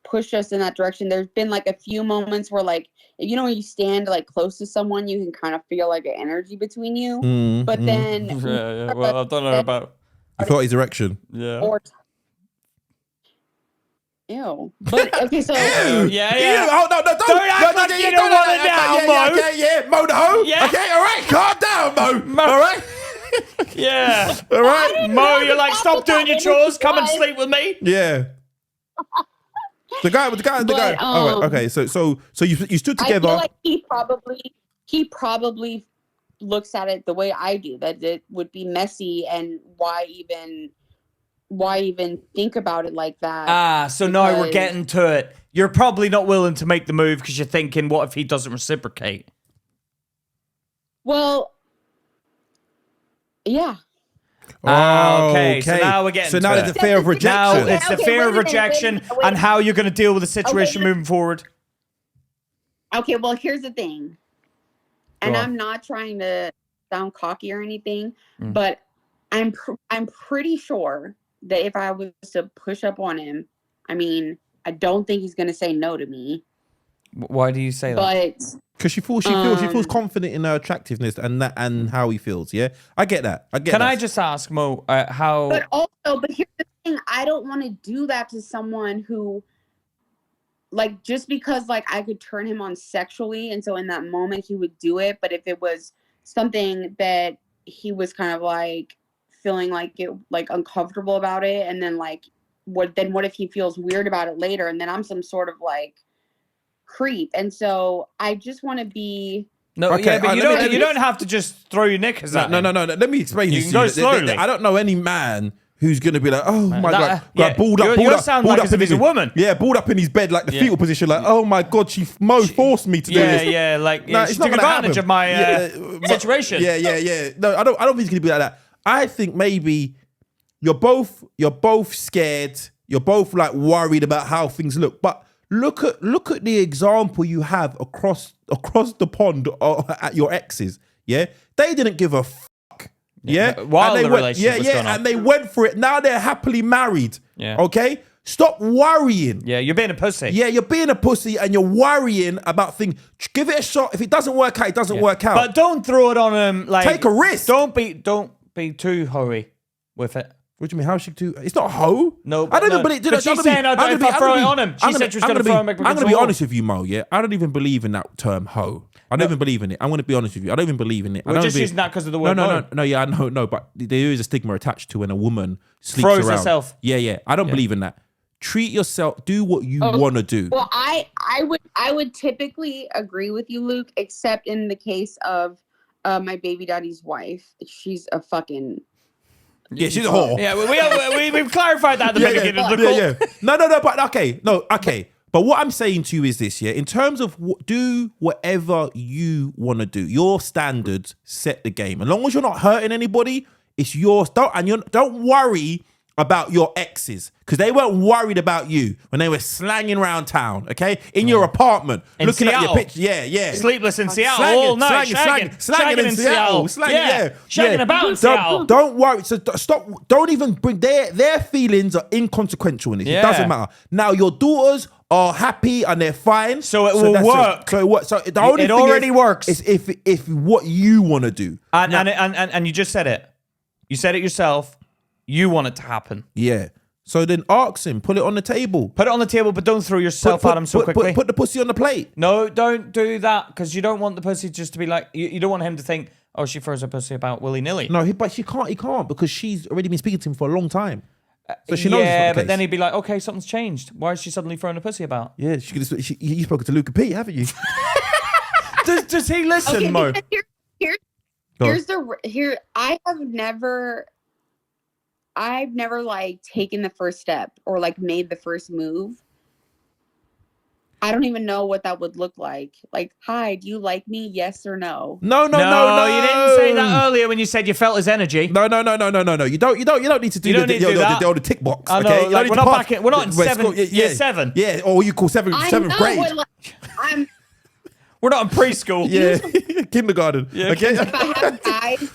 pushed us in that direction. There's been like a few moments where like, you know, when you stand like close to someone, you can kind of feel like an energy between you. But then, Yeah. Well, I don't know about. You felt his erection. Yeah. or ew. But okay, so Yeah. Ew, oh no, don't act like you don't want it now, Mo. Yeah, Mo the hoe. Yeah. Okay, all right, calm down, Mo. All right, Yeah. all right. Mo, you're like, stop doing your chores. Come and sleep with me. Yeah. The guy. Oh, okay. So you stood I together. feel like he probably looks at it the way I do, that it would be messy, and why even think about it like that? So now we're Because- getting to it. You're probably not willing to make the move because you're thinking, what if he doesn't reciprocate? Well, yeah. Okay. So now we're getting So to now it. there's a fear of Now rejection. it's the Okay, fear wait of a minute, rejection wait a minute. and how you're going to deal with the situation Okay. moving forward. Okay, well, here's the thing. And Go on. I'm not trying to sound cocky or anything, Mm. but I'm pretty sure that if I was to push up on him, I mean, I don't think he's going to say no to me. Why do you say that? But Because she feels confident in her attractiveness and how he feels. Yeah, I get that. Can I just ask, Mo, how... but here's the thing. I don't want to do that to someone who, like, just because, like, I could turn him on sexually, and so in that moment he would do it. But if it was something that he was kind of, like, feeling like it, like, uncomfortable about it, and then, like, what if he feels weird about it later, and then I'm some sort of, like, creep? And so I just want to be... No, Okay, yeah, but let me- you don't have to just throw your knickers at No. him. Let me explain You this. can to go you. slowly. I don't know any man who's gonna be like, oh my god, yeah, balled up, you sound like as if he's a woman. Yeah, balled up in his bed like the Yeah. fetal position, like, oh my god, Mo forced me to do Yeah, this. yeah, like No, she it's not took gonna advantage happen. of my situation. Yeah. No, I don't think it's gonna be like that. I think maybe you're both scared. You're both like worried about how things look. But look at the example you have across the pond at your exes. Yeah, they didn't give a fuck. Yeah, While and they the relationship was going on. and they went for it. Now they're happily married. Yeah. Okay, stop worrying. Yeah, you're being a pussy. Yeah, you're being a pussy and you're worrying about things. Give it a shot. If it doesn't work out, it doesn't work out. But don't throw it on him. Like, Take a risk. Don't be too hoey with it. What do you mean? How's she do? It's not hoe. No, I don't no. even believe. But she's saying if I throw it on him, she said she was going to throw him back I'm going against to the be wall. honest with you, Mo. Yeah, I don't even believe in that term hoe. I don't even believe in it. I'm going to be honest with you. I don't even believe in it. We're just using that because of the word No. Yeah, I know. No, but there is a stigma attached to when a woman sleeps Throws around. herself. Yeah. I don't believe in that. Treat yourself. Do what you want to do. Well, I would typically agree with you, Luke, except in the case of my baby daddy's wife. She's a fucking... Yeah, she's a whore. Yeah, we've clarified that at the beginning of the call. Yeah. No, but okay. But what I'm saying to you is this, yeah, in terms of do whatever you want to do. Your standards set the game. As long as you're not hurting anybody, it's yours. Don't worry about your exes, because they weren't worried about you when they were slanging around town, okay? In your apartment, In looking at your Seattle. picture. Yeah. Sleepless in Seattle all night, shagging in Seattle. Shagging about in Seattle. Don't worry. So stop. Don't even bring their feelings are inconsequential in this. Yeah. It doesn't matter. Now your daughters are happy and they're fine. So it will that's work. So it works. So the only It thing already works. is if what you want to do. And you just said it. You said it yourself. You want it to happen. Yeah. So then ask him. Put it on the table. Put it on the table, but don't throw yourself at him so quickly. Put the pussy on the plate. No, don't do that, because you don't want the pussy just to be like, you don't want him to think, Oh, she throws her pussy about willy-nilly. No, but he can't because she's already been speaking to him for a long time. So she knows it's not Yeah, the but case. then he'd be like, okay, something's changed. Why is she suddenly throwing her pussy about? Yeah, you've spoken to Luca P, haven't you? Does he listen, Mo? because I've never like taken the first step or like made the first move. I don't even know what that would look like. Like, hi, do you like me? Yes or no? No. You didn't say that earlier when you said you felt his energy. No. You don't need to do the tick box. I know, Okay? like, we're not in year 7. Yeah, or you call seventh grade. We're not in preschool. Yeah, kindergarten. Yeah, okay. If I have guys,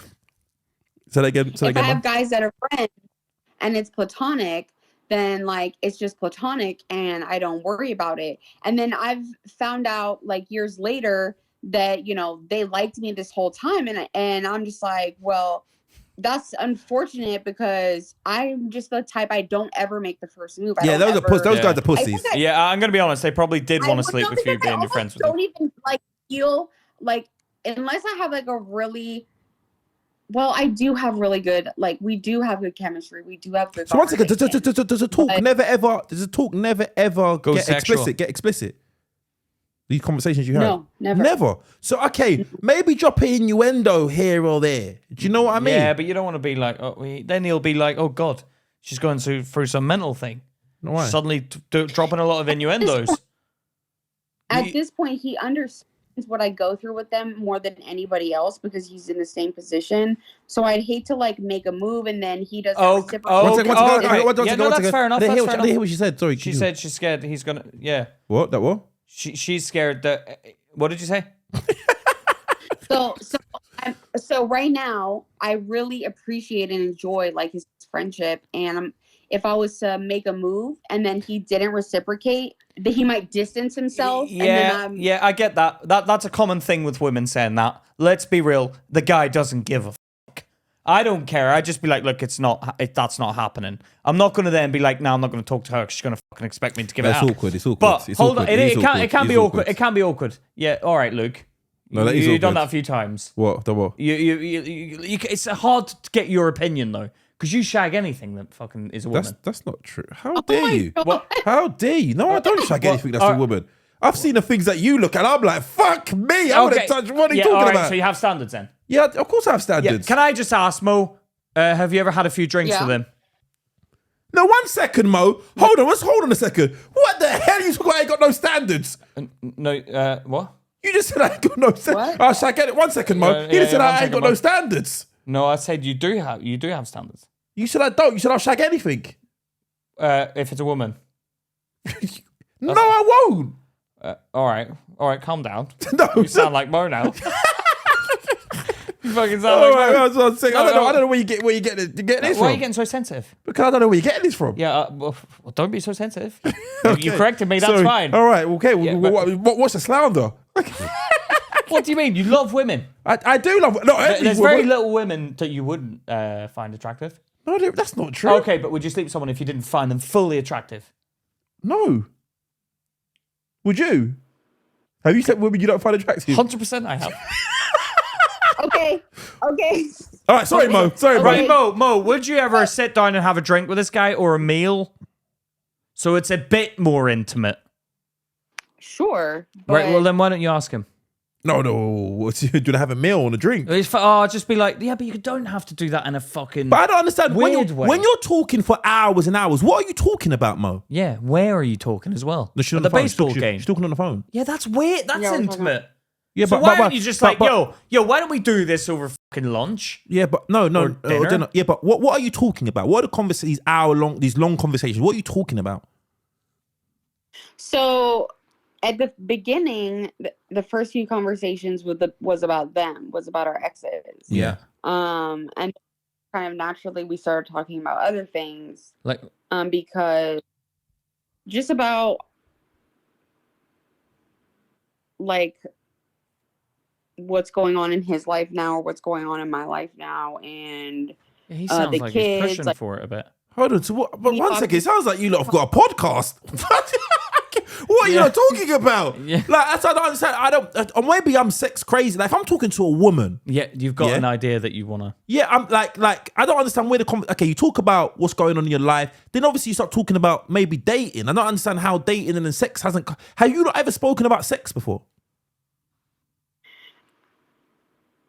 Say that again. if I have guys that are friends and it's platonic, then like it's just platonic and I don't worry about it. And then I've found out like years later that, you know, they liked me this whole time, and I'm just like, well, that's unfortunate because I'm just the type I don't ever make the first move. Those guys are pussies. Yeah, I'm gonna be honest. They probably did want to sleep with you, because being your friends with don't you. even like feel like, unless I have like a really, well, I do have really good, like we do have good chemistry. We do have good. So once again, does a talk never ever Go get sexual. explicit? These conversations you have? No, never. Never. So okay, maybe drop an innuendo here or there. Do you know what I mean? Yeah, but you don't want to be like, then he'll be like, oh God, she's going through some mental thing. Why? Suddenly dropping a lot of innuendos. At this point, he understands what I go through with them more than anybody else because he's in the same position. So I'd hate to like make a move and then he doesn't reciprocate. That's fair enough. I didn't hear what she said. Sorry. She said she's scared he's gonna. Yeah. What? That what? She's scared that. What did you say? So right now, I really appreciate and enjoy like his friendship. And if I was to make a move and then he didn't reciprocate, that he might distance himself. Yeah, and then yeah, I get that. That's a common thing with women saying that. Let's be real. The guy doesn't give a fuck. I don't care. I just be like, look, that's not happening. I'm not going to then be like, no, I'm not going to talk to her because she's going to fucking expect me to give it out. It's awkward. But it's hold awkward. on, it can be awkward. awkward. It can be awkward. Yeah, all right, Luke. No, that is You've done awkward. that a few times. What? The what? It's hard to get your opinion though, because you shag anything that fucking is a woman. That's not true. How dare you? God. What? How dare you? No, I don't shag anything that's a woman. I've seen the things that you look at. I'm like, fuck me. I want to touch. What are you talking about? So you have standards then? Yeah, of course I have Yeah. standards. Can I just ask, Mo? Have you ever had a few drinks with him? No, 1 second, Mo. Hold on a second. What the hell are you talking about? I ain't got no standards. No. What? You just said I ain't got no standards. What? Oh, shall I get it? 1 second, Mo. He just said I ain't got no standards. No, I said you do have standards. You said I don't. You said I'll shag anything. If it's a woman. No, I won't. All right, calm down. No. You sound like Mo now. You fucking sound Oh like my Mo. God, I was saying, I don't know where you get this Why are from. you getting so sensitive? Because I don't know where you're getting this from. Yeah, well, don't be so sensitive. Okay. You corrected me, that's Sorry. fine. All right, okay. Yeah, What's the slander? What do you mean? You love women. I do love. No, There's very little women that you wouldn't find attractive. No, that's not true. Okay, but would you sleep with someone if you didn't find them fully attractive? No. Would you? Have you slept with women you don't find attractive? 100% I have. Okay. All right, sorry, Mo. Sorry, bro. Right, Mo, would you ever sit down and have a drink with this guy or a meal? So it's a bit more intimate. Sure. Right, well then why don't you ask him? No. Do I have a meal and a drink? Just be like, yeah, but you don't have to do that in a fucking... But I don't understand. Weird way. When you're talking for hours and hours, what are you talking about, Mo? Yeah, where are you talking as well? She's At on the phone. baseball game. She's talking on the phone. Yeah, that's weird. That's Yeah, we're talking intimate. Yeah, So why aren't you just like, yo, why don't we do this over fucking lunch? Yeah, but no. dinner? Yeah, but what are you talking about? What are these long conversations? What are you talking about? So at the beginning, the first few conversations was about our exes. Yeah. And kind of naturally we started talking about other things. Like, Because just about like what's going on in his life now or what's going on in my life now, and he sounds the like kids, he's pushing for it a bit. Hold on. So what? But 1 second. It sounds like you lot have got a podcast. What are you not talking about? Yeah. Like, that's, I don't understand. Or maybe I'm sex crazy. Like, if I'm talking to a woman, Yeah, you've got Yeah. an idea that you want to. yeah, I'm like, I don't understand where okay, you talk about what's going on in your life, then obviously you start talking about maybe dating. I don't understand how dating and then sex hasn't. Have you not ever spoken about sex before?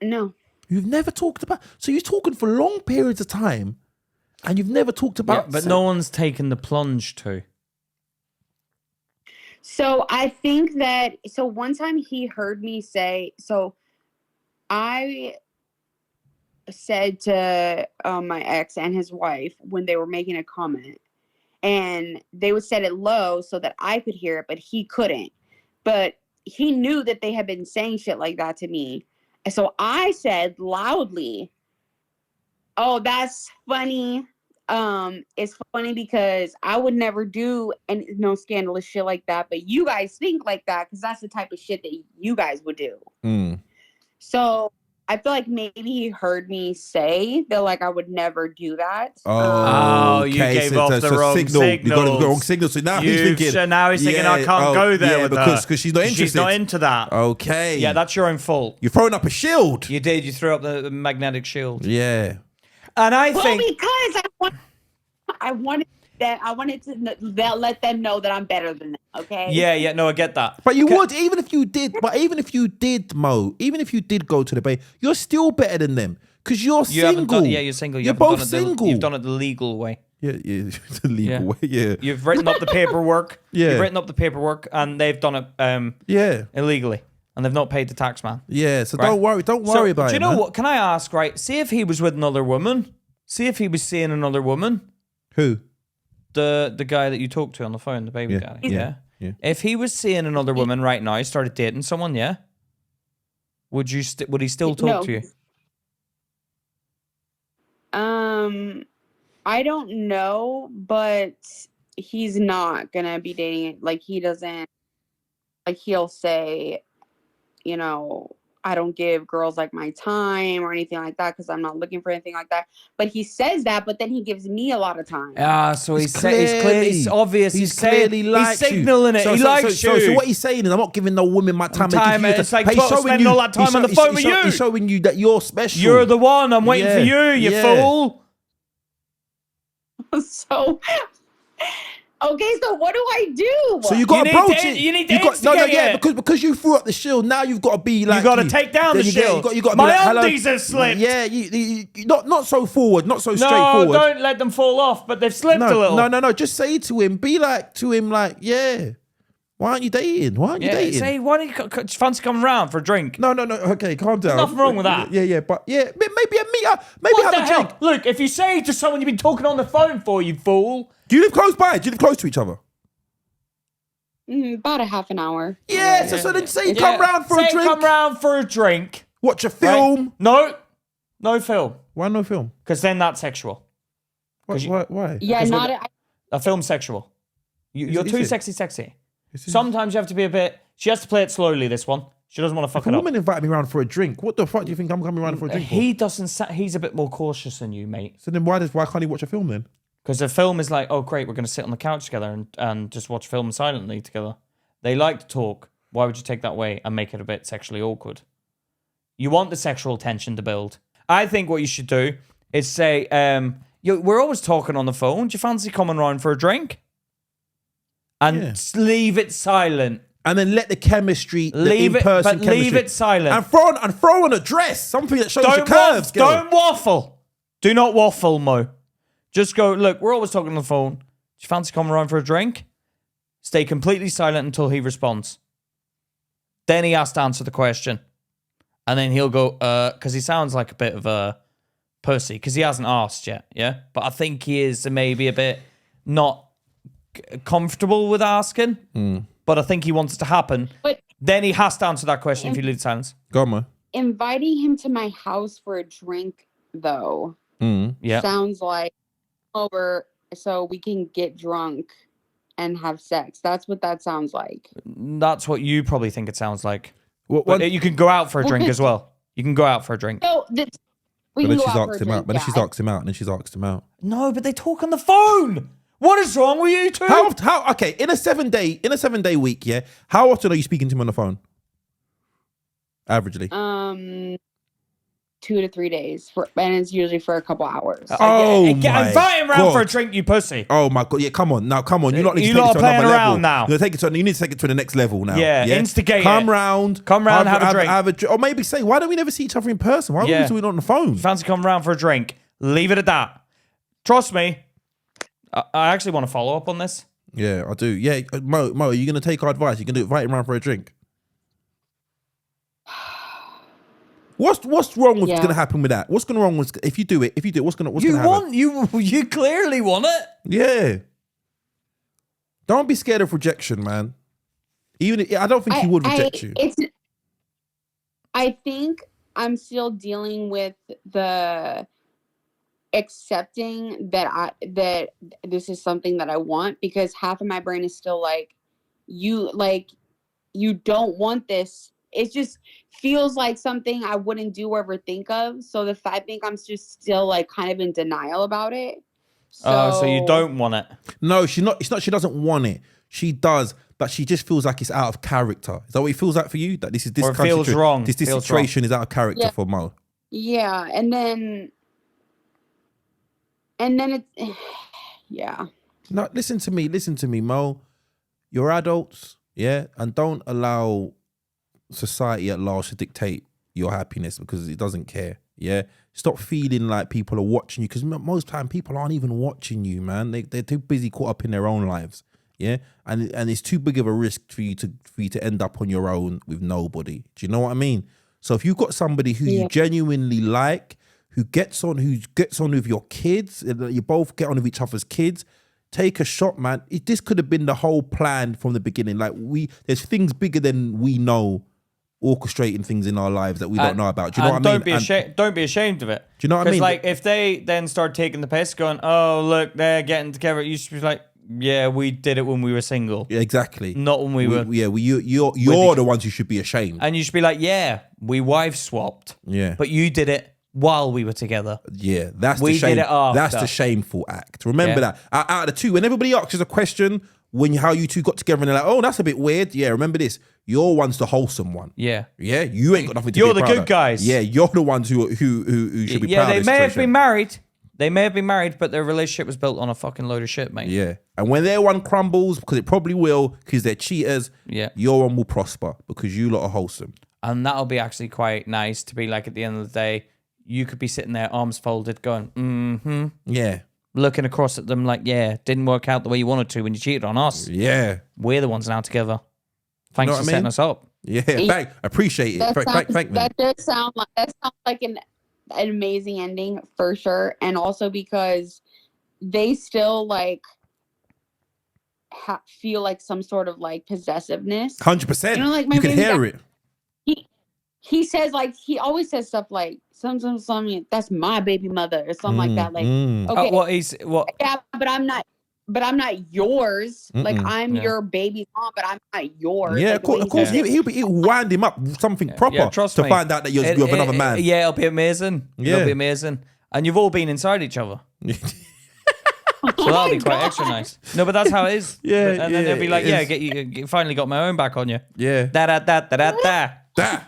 No. You've never talked about. So you're talking for long periods of time, and you've never talked Yeah, about. but sex. no one's taken the plunge to. So I think that one time he heard me say, so I said to my ex and his wife when they were making a comment, and they would set it low so that I could hear it, but he couldn't. But he knew that they had been saying shit like that to me. And so I said loudly, "Oh, that's funny. It's funny because I would never do no scandalous shit like that, but you guys think like that because that's the type of shit that you guys would do." So I feel like maybe he heard me say that, like, I would never do that. Oh, you gave off the wrong signal. You got the wrong signal. So now he's thinking. Now he's thinking, I can't go there with because her. she's not interested. She's not into that. Okay. Yeah, that's your own fault. You're throwing up a shield. You did. You threw up the magnetic shield. Yeah. And I Well, think because I wanted to let them know that I'm better than them. Okay. Yeah, no, I get that. But you would, even if you did, Mo, even if you did go to the bay, you're still better than them because you're You haven't single. done, yeah, you're single. You're haven't both done it single. You've done it the legal way. Yeah, the legal way. Yeah, You've written up the paperwork. Yeah. You've written up the paperwork, and they've done it yeah, illegally, and they've not paid the tax man. yeah. So Right. don't worry about it. Do you know man. what? Can I ask? Right, see if he was with another woman. See if he was seeing another woman. Who? The guy that you talked to on the phone, the baby daddy. Yeah. If he was seeing another woman right now, started dating someone, yeah. Would he still talk to you? I don't know, but he's not gonna be dating. Like, he doesn't. Like, he'll say, you know, I don't give girls like my time or anything like that because I'm not looking for anything like that. But he says that, but then he gives me a lot of time. So he's obvious. He's clearly he's signaling it. He likes you. So what he's saying is, I'm not giving no woman my time. It's like spending all that time on the phone with you. He's showing you that you're special. You're the one. I'm waiting for you. You fool. So. Okay, so what do I do? So you got to approach it. You need to instigate it. Because you threw up the shield. Now you've got to be like. You got to take down the shield. You got to My be like, undies have slipped. Yeah, you not so forward, not so straightforward. No, don't let them fall off. But they've slipped a little. No. Just say to him, yeah. Why aren't you dating? Say, why don't you fancy coming round for a drink? No. Okay, calm down. Nothing wrong with that. Yeah, but maybe a meet up. Maybe What have the a hell? drink. Look, if you say to someone you've been talking on the phone for, you fool. Do you live close by? Do you live close to each other? About a half an hour. Yeah, so then say come round for a drink. Come round for a drink. Watch a film. Right? No film. Why no film? Because then that's sexual. Why? Yeah, A film's sexual. You're Is too it? sexy. Sometimes you have to be a bit. She has to play it slowly. This one. She doesn't want to fuck If a it up. woman invited me round for a drink, what the fuck do you think I'm coming round for a drink for? He doesn't. He's a bit more cautious than you, mate. So then why can't he watch a film then? Because the film is like, oh great, we're going to sit on the couch together and just watch film silently together. They like to talk. Why would you take that away and make it a bit sexually awkward? You want the sexual tension to build. I think what you should do is say, we're always talking on the phone. Do you fancy coming round for a drink? And leave it silent. And then let the chemistry, leave it silent. And throw on a dress, something that shows your curves. Don't waffle. Do not waffle, Mo. Just go, look, we're always talking on the phone. Do you fancy coming around for a drink? Stay completely silent until he responds. Then he has to answer the question. And then he'll go, because he sounds like a bit of a pussy, because he hasn't asked yet, yeah? But I think he is maybe a bit not comfortable with asking. But I think he wants it to happen. But then he has to answer that question if you leave silence. Go on, man. Inviting him to my house for a drink, though, sounds like over so we can get drunk and have sex. That's what that sounds like. That's what you probably think it sounds like. But you can go out for a drink as well. You can go out for a drink. So But then she's asked him out. And then she's asked him out. No, but they talk on the phone. What is wrong with you two? How? Okay, in a 7 day week, yeah. How often are you speaking to him on the phone? Averagely. 2 to 3 days and it's usually for a couple hours. Oh invite him round God. for a drink, you pussy. Oh my God! Yeah, come on now, come on. You lot need to You take it lot to are playing another level. around now. You need to take it to the next level now. Yeah, instigate Come it. round, have a drink. or maybe say, why don't we never see each other in person? Why are we doing it on the phone? Fancy coming round for a drink? Leave it at that. Trust me. I actually want to follow up on this. Yeah, I do. Yeah, Mo, are you gonna take our advice? You gonna invite him round for a drink? What's wrong with gonna happen with that? What's gonna wrong with if you do it? What's gonna happen? You clearly want it. Yeah. Don't be scared of rejection, man. I don't think he would reject you. I think I'm still dealing with the accepting that this is something that I want, because half of my brain is still like you don't want this. It just feels like something I wouldn't do or ever think of. So I think I'm just still like kind of in denial about it. So you don't want it? No, she's not. It's not. She doesn't want it. She does, but she just feels like it's out of character. Is that what it feels like for you? That this feels wrong. This situation is out of character for Mo. Yeah, and then it's yeah. No, listen to me, Mo. You're adults, yeah, and don't allow society at large to dictate your happiness, because it doesn't care. Yeah, stop feeling like people are watching you, because most time people aren't even watching you, man. They're too busy caught up in their own lives. Yeah, and it's too big of a risk for you to end up on your own with nobody. Do you know what I mean? So if you've got somebody who you genuinely like, who gets on with your kids, you both get on with each other's kids, take a shot, man. This could have been the whole plan from the beginning. Like there's things bigger than we know orchestrating things in our lives that we don't know about. Do you know what I mean? Don't be ashamed of it. Do you know what I mean? Like if they then start taking the piss, going, "Oh look, they're getting together," you should be like, "Yeah, we did it when we were single." Yeah, exactly. Not when we were. Yeah, you're the ones who should be ashamed. And you should be like, "Yeah, we wife swapped." Yeah, but you did it while we were together. Yeah, that's we the shame. did it after. That's the shameful act. Remember that. Out of the two, when everybody asks us a question, how you two got together and they're like, "Oh, that's a bit weird." Yeah, remember this. Your one's the wholesome one. Yeah. Yeah, you ain't got nothing to You're be proud the good of. guys. Yeah, you're the ones who should be proud of. Yeah, they this may have situation. been married. They may have been married, but their relationship was built on a fucking load of shit, mate. Yeah. And when their one crumbles, because it probably will, because they're cheaters, your one will prosper because you lot are wholesome. And that'll be actually quite nice to be like, at the end of the day, you could be sitting there, arms folded, going, mm-hmm. Yeah. Looking across at them like, yeah, didn't work out the way you wanted to when you cheated on us. Yeah. We're the ones now together. Thanks for setting us up. Yeah, appreciate it. Thank me. That does sound like an amazing ending for sure, and also because they still like feel like some sort of like possessiveness. 100%. You know, like you can hear it. He says, like, he always says stuff like something that's my baby mother or something like that. Like, okay, what? Yeah, but I'm not yours. Like, I'm your baby mom, but I'm not yours. Yeah, like, of course. He'll wind him up something proper trust to me. find out that you're with another man. Yeah, it'll be amazing. Yeah. It'll be amazing. And you've all been inside each other. So that'll be quite extra nice. No, but that's how it is. Yeah, and then they'll be like, you finally got my own back on you. Yeah. Da.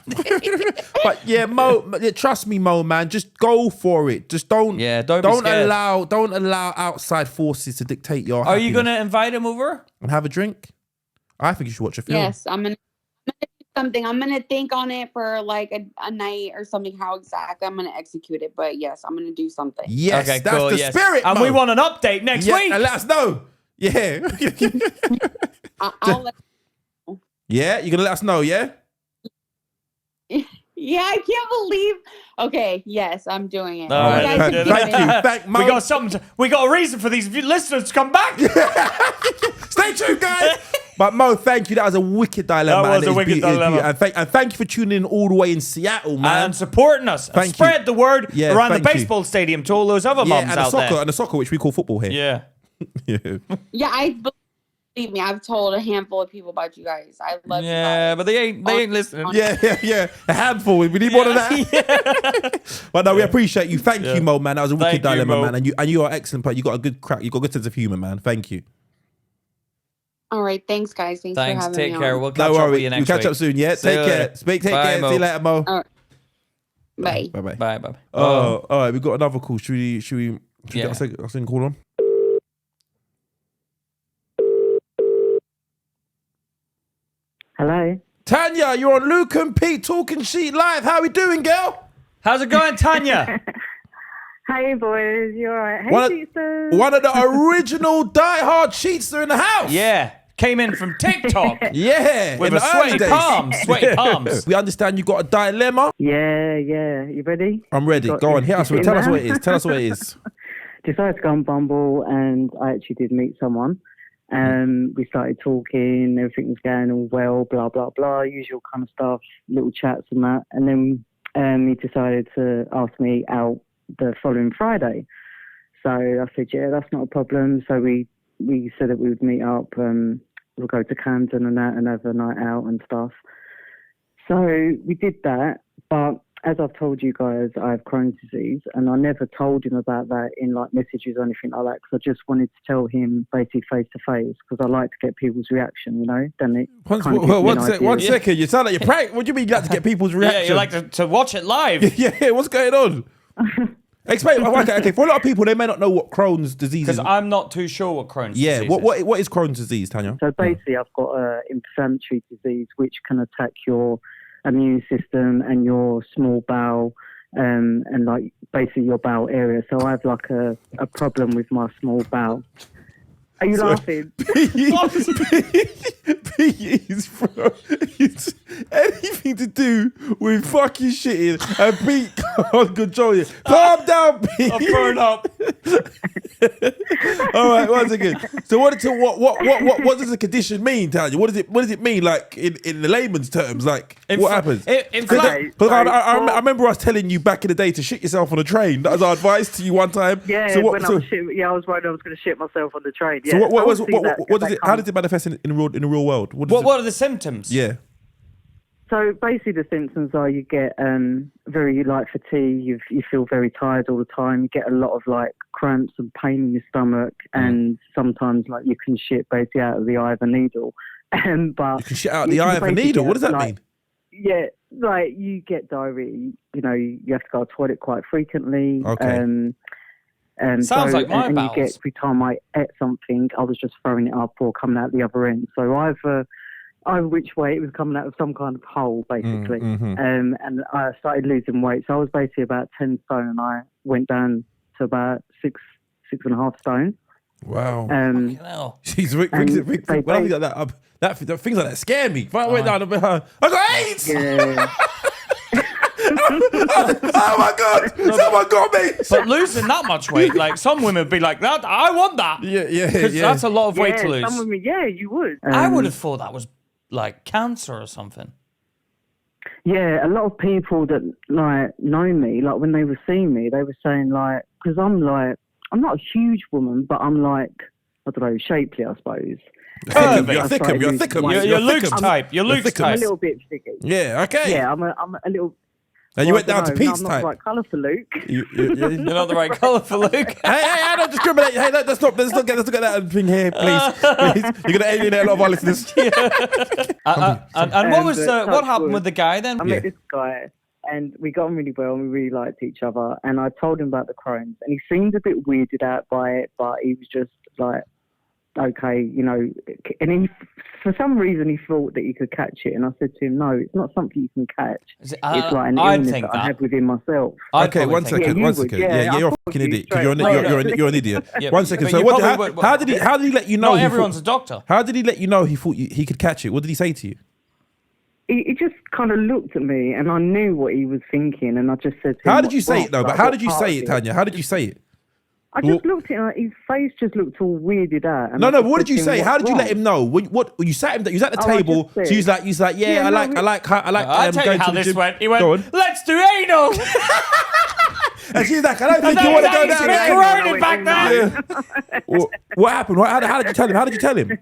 But yeah, Mo, trust me, Mo, man, just go for it. Just don't allow outside forces to dictate your happiness. Are you gonna invite him over and have a drink? I think you should watch a film. Yes, I'm gonna do something. I'm gonna think on it for like a night or something. How exactly I'm gonna execute it, but yes, I'm gonna do something. Yes, okay, that's the spirit, and Mo. we want an update next week. And let us know. Yeah. I'll let you know. Yeah, you're gonna let us know. Yeah. Yeah, I can't believe. Okay, yes, I'm doing it. All right. Thank you. We got something. We got a reason for these listeners to come back. Stay tuned, guys. But Mo, thank you. That was a wicked dilemma. That was a wicked dilemma. And thank you for tuning in all the way in Seattle, man, and supporting us. And spread the word around the baseball stadium to all those other mums and out there. And the soccer, which we call football here. Yeah. Yeah, Believe me, I've told a handful of people about you guys. I love you guys. Yeah, but they ain't listening. Yeah. A handful. We need more than that. But no, we appreciate you. Thank you, Mo, man. That was a wicked Thank you, dilemma, Mo. man. And you are excellent. But you got a good crack. You got a good sense of humor, man. Thank you. All right, thanks, guys. Thanks for having Take me care. on. We'll catch up with you next We'll week. catch up soon. Yeah. Take care. Take Bye, care. Mo. See you later, Mo. All right. Bye. Bye. Bye. Oh, all right. We got another call. Should we Yeah. get a second call on? Hello. Tanya, you're on Luke and Pete Talking Sheet Live. How we doing, girl? How's it going, Tanya? Hey, boys. You all right? Hey, One of- sisters. One of the original diehard sheets are in the house. Yeah. Came in from TikTok Yeah. with in a the early sweaty days. palms. Sweaty palms. We understand you got a dilemma. Yeah. You ready? I'm ready. Got Go on. this. Hit us with it. You Tell us sitting what it there? is. Tell us what it is. Decided to go on Bumble, and I actually did meet someone. We started talking. Everything was going all well. Blah blah blah. Usual kind of stuff. Little chats and that. And then he decided to ask me out the following Friday. So I said, yeah, that's not a problem. So we said that we would meet up. We'll go to Camden and that and have a night out and stuff. So we did that. But as I've told you guys, I have Crohn's disease, and I never told him about that in like messages or anything like that, because I just wanted to tell him basically face to face, because I like to get people's reaction, you know. Then it kind of gives me an idea. One second. You sound like you're prank. What do you mean you like to get people's reaction? Yeah, you like to watch it live. Yeah, what's going on? Explain. Okay. For a lot of people, they may not know what Crohn's disease is. Because I'm not too sure what Crohn's disease is. What is Crohn's disease, Tanya? So basically, I've got an inflammatory disease which can attack your immune system and your small bowel, and like basically your bowel area. So I have like a problem with my small bowel. Are you laughing? Pete bro. It's anything to do with fucking shitting, and Pete can't control you. Calm down, Pete. I'm thrown up. All right, one second. So what does the condition mean, Tanya? What does it mean, like in the layman's terms? Like what happens? Because I remember us telling you back in the day to shit yourself on a train. That was our advice to you one time. Yeah, So I was worried I was going to shit myself on the train. Yeah. So what does Obviously it? How does it manifest in the real world? What are the symptoms? Yeah. So basically, the symptoms are you get very like fatigue. You feel very tired all the time. You get a lot of like cramps and pain in your stomach, and sometimes like you can shit basically out of the eye of a needle. But You can shit out the eye of a needle. What does that mean? Yeah, like you get diarrhea. You know, you have to go to the toilet quite frequently. Okay. Sounds like my and you bowels. get, every time I ate something, I was just throwing it up or coming out the other end. So either which way it was coming out of some kind of hole, basically. And I started losing weight. So I was basically about 10 stone, and I went down to about 6.5 stone. Wow. Fucking hell. Jeez, Rick, when I think like that, things like that scare me. If I went down a bit, I got AIDS. Yeah. Oh my God! Someone got me. But losing that much weight, like some women would be like, "That I want that." Yeah. Because that's a lot of weight to lose. Some women, you would. I would have thought that was like cancer or something. Yeah, a lot of people that like know me, like when they were seeing me, they were saying like, because I'm not a huge woman, but I'm like, I don't know, shapely, I suppose. You're thickum. You're Luke's type. You're Luke's I'm a type. little bit sticky. Yeah. Okay. Yeah, I'm a little. And you went I down don't to know, Pete's I'm not type. the right colour for Luke. You're not the right colour for Luke. Hey, don't discriminate. Hey, let's not get that thing here, please. You're gonna alienate a lot of our listeners. And what was touch what happened wood. with the guy then? I met this guy, and we got on really well, and we really liked each other. And I told him about the Crohn's, and he seemed a bit weirded out by it, but he was just like, okay, you know. And he, for some reason, he thought that he could catch it, and I said to him, no, it's not something you can catch. It's like an illness that I have within myself. Okay, one second. Yeah, you're a fucking idiot. Because you're an idiot. Yeah, One second. but So you how did he let you know? Not everyone's a doctor. How did he let you know he thought he could catch it? What did he say to you? He just kind of looked at me, and I knew what he was thinking, and I just said to him, How did you say it though? like, But how what did you part say of it, Tanya? How did you say it? I just looked at him, his face just looked all weirded out. And No. I But just what said did you to him, say? How "What's did you let wrong?" him know? What you sat him? You was at the I table. just So said- he was like, yeah, I like. I'll tell you how this went. He went, Go on. let's do anal. And she's like, I don't think you want to go down there. Corroded back then. Yeah. What happened? How did you tell him? How did you tell him?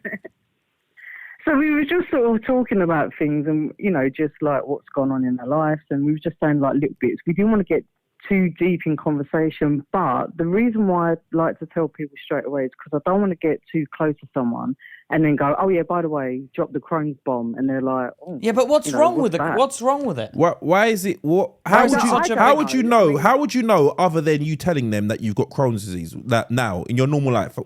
So we were just sort of talking about things and, you know, just like what's gone on in our lives. And we were just saying like little bits. We didn't want to get too deep in conversation. But the reason why I like to tell people straight away is because I don't want to get too close to someone and then go, oh, yeah, by the way, drop the Crohn's bomb. And they're like, oh. Yeah, but what's wrong with it? that? What's wrong with it? Why is it? How is would it you? such a How big- would you know? How would you know other than you telling them that you've got Crohn's disease that now in your normal life?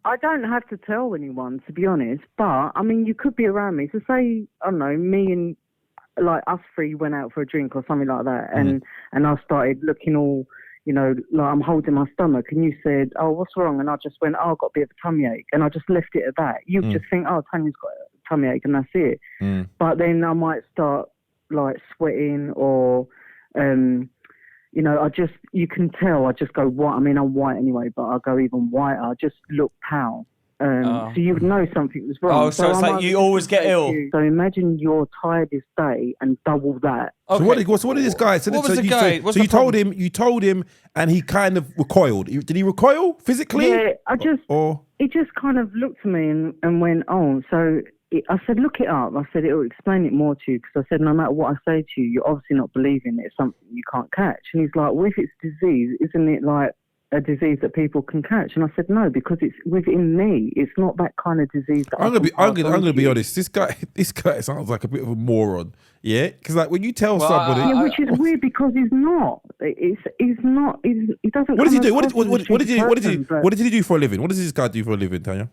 I don't have to tell anyone, to be honest. But, I mean, you could be around me. So say, I don't know, me and, like, us three went out for a drink or something like that. And I started looking all, you know, like I'm holding my stomach. And you said, oh, what's wrong? And I just went, oh, I've got a bit of a tummy ache. And I just left it at that. You just think, oh, Tanya's got a tummy ache and that's it. But then I might start, like, sweating or... you know, you can tell, I just go white. I mean, I'm white anyway, but I go even whiter. I just look pale. So you would know something was wrong. Oh, so it's like you always get ill. So imagine your tiredest day and double that. Okay. So what did this guy? So What was the guy? What's So the problem? you told him, and he kind of recoiled. Did he recoil physically? Yeah, Or he just kind of looked at me and went, oh, so... I said, look it up. I said, it'll explain it more to you. Because I said, no matter what I say to you, you're obviously not believing it's something you can't catch. And he's like, well, if it's disease, isn't it like a disease that people can catch? And I said, no, because it's within me. It's not that kind of disease that I'm gonna be honest. This guy sounds like a bit of a moron. Yeah, because like when you tell somebody, Yeah, which is weird because he's not. He's not. He doesn't. what does he do? come What across as a did he stupid person, but- what did he do for a living? What does this guy do for a living, Tanya?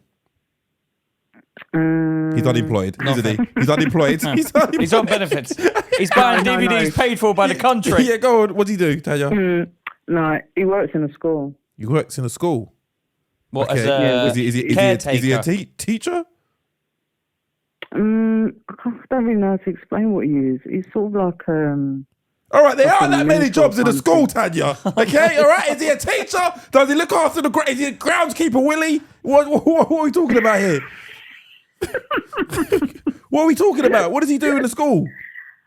He's unemployed, isn't he? He's unemployed. He's on benefits. He's buying No, DVDs paid for by the country. Yeah, go on. What does he do, Tanya? No, he works in a school. He works in a school. What, Okay. as a Is he caretaker? a teacher? I don't really know how to explain what he is. He's sort of like All right, there Like aren't a that many mentor jobs in the kind of school, thing. Tanya. Okay, all right. Is he a teacher? Does he look after is he a groundskeeper, Willie? What are we talking about here? What are we talking about? What does he do in the school?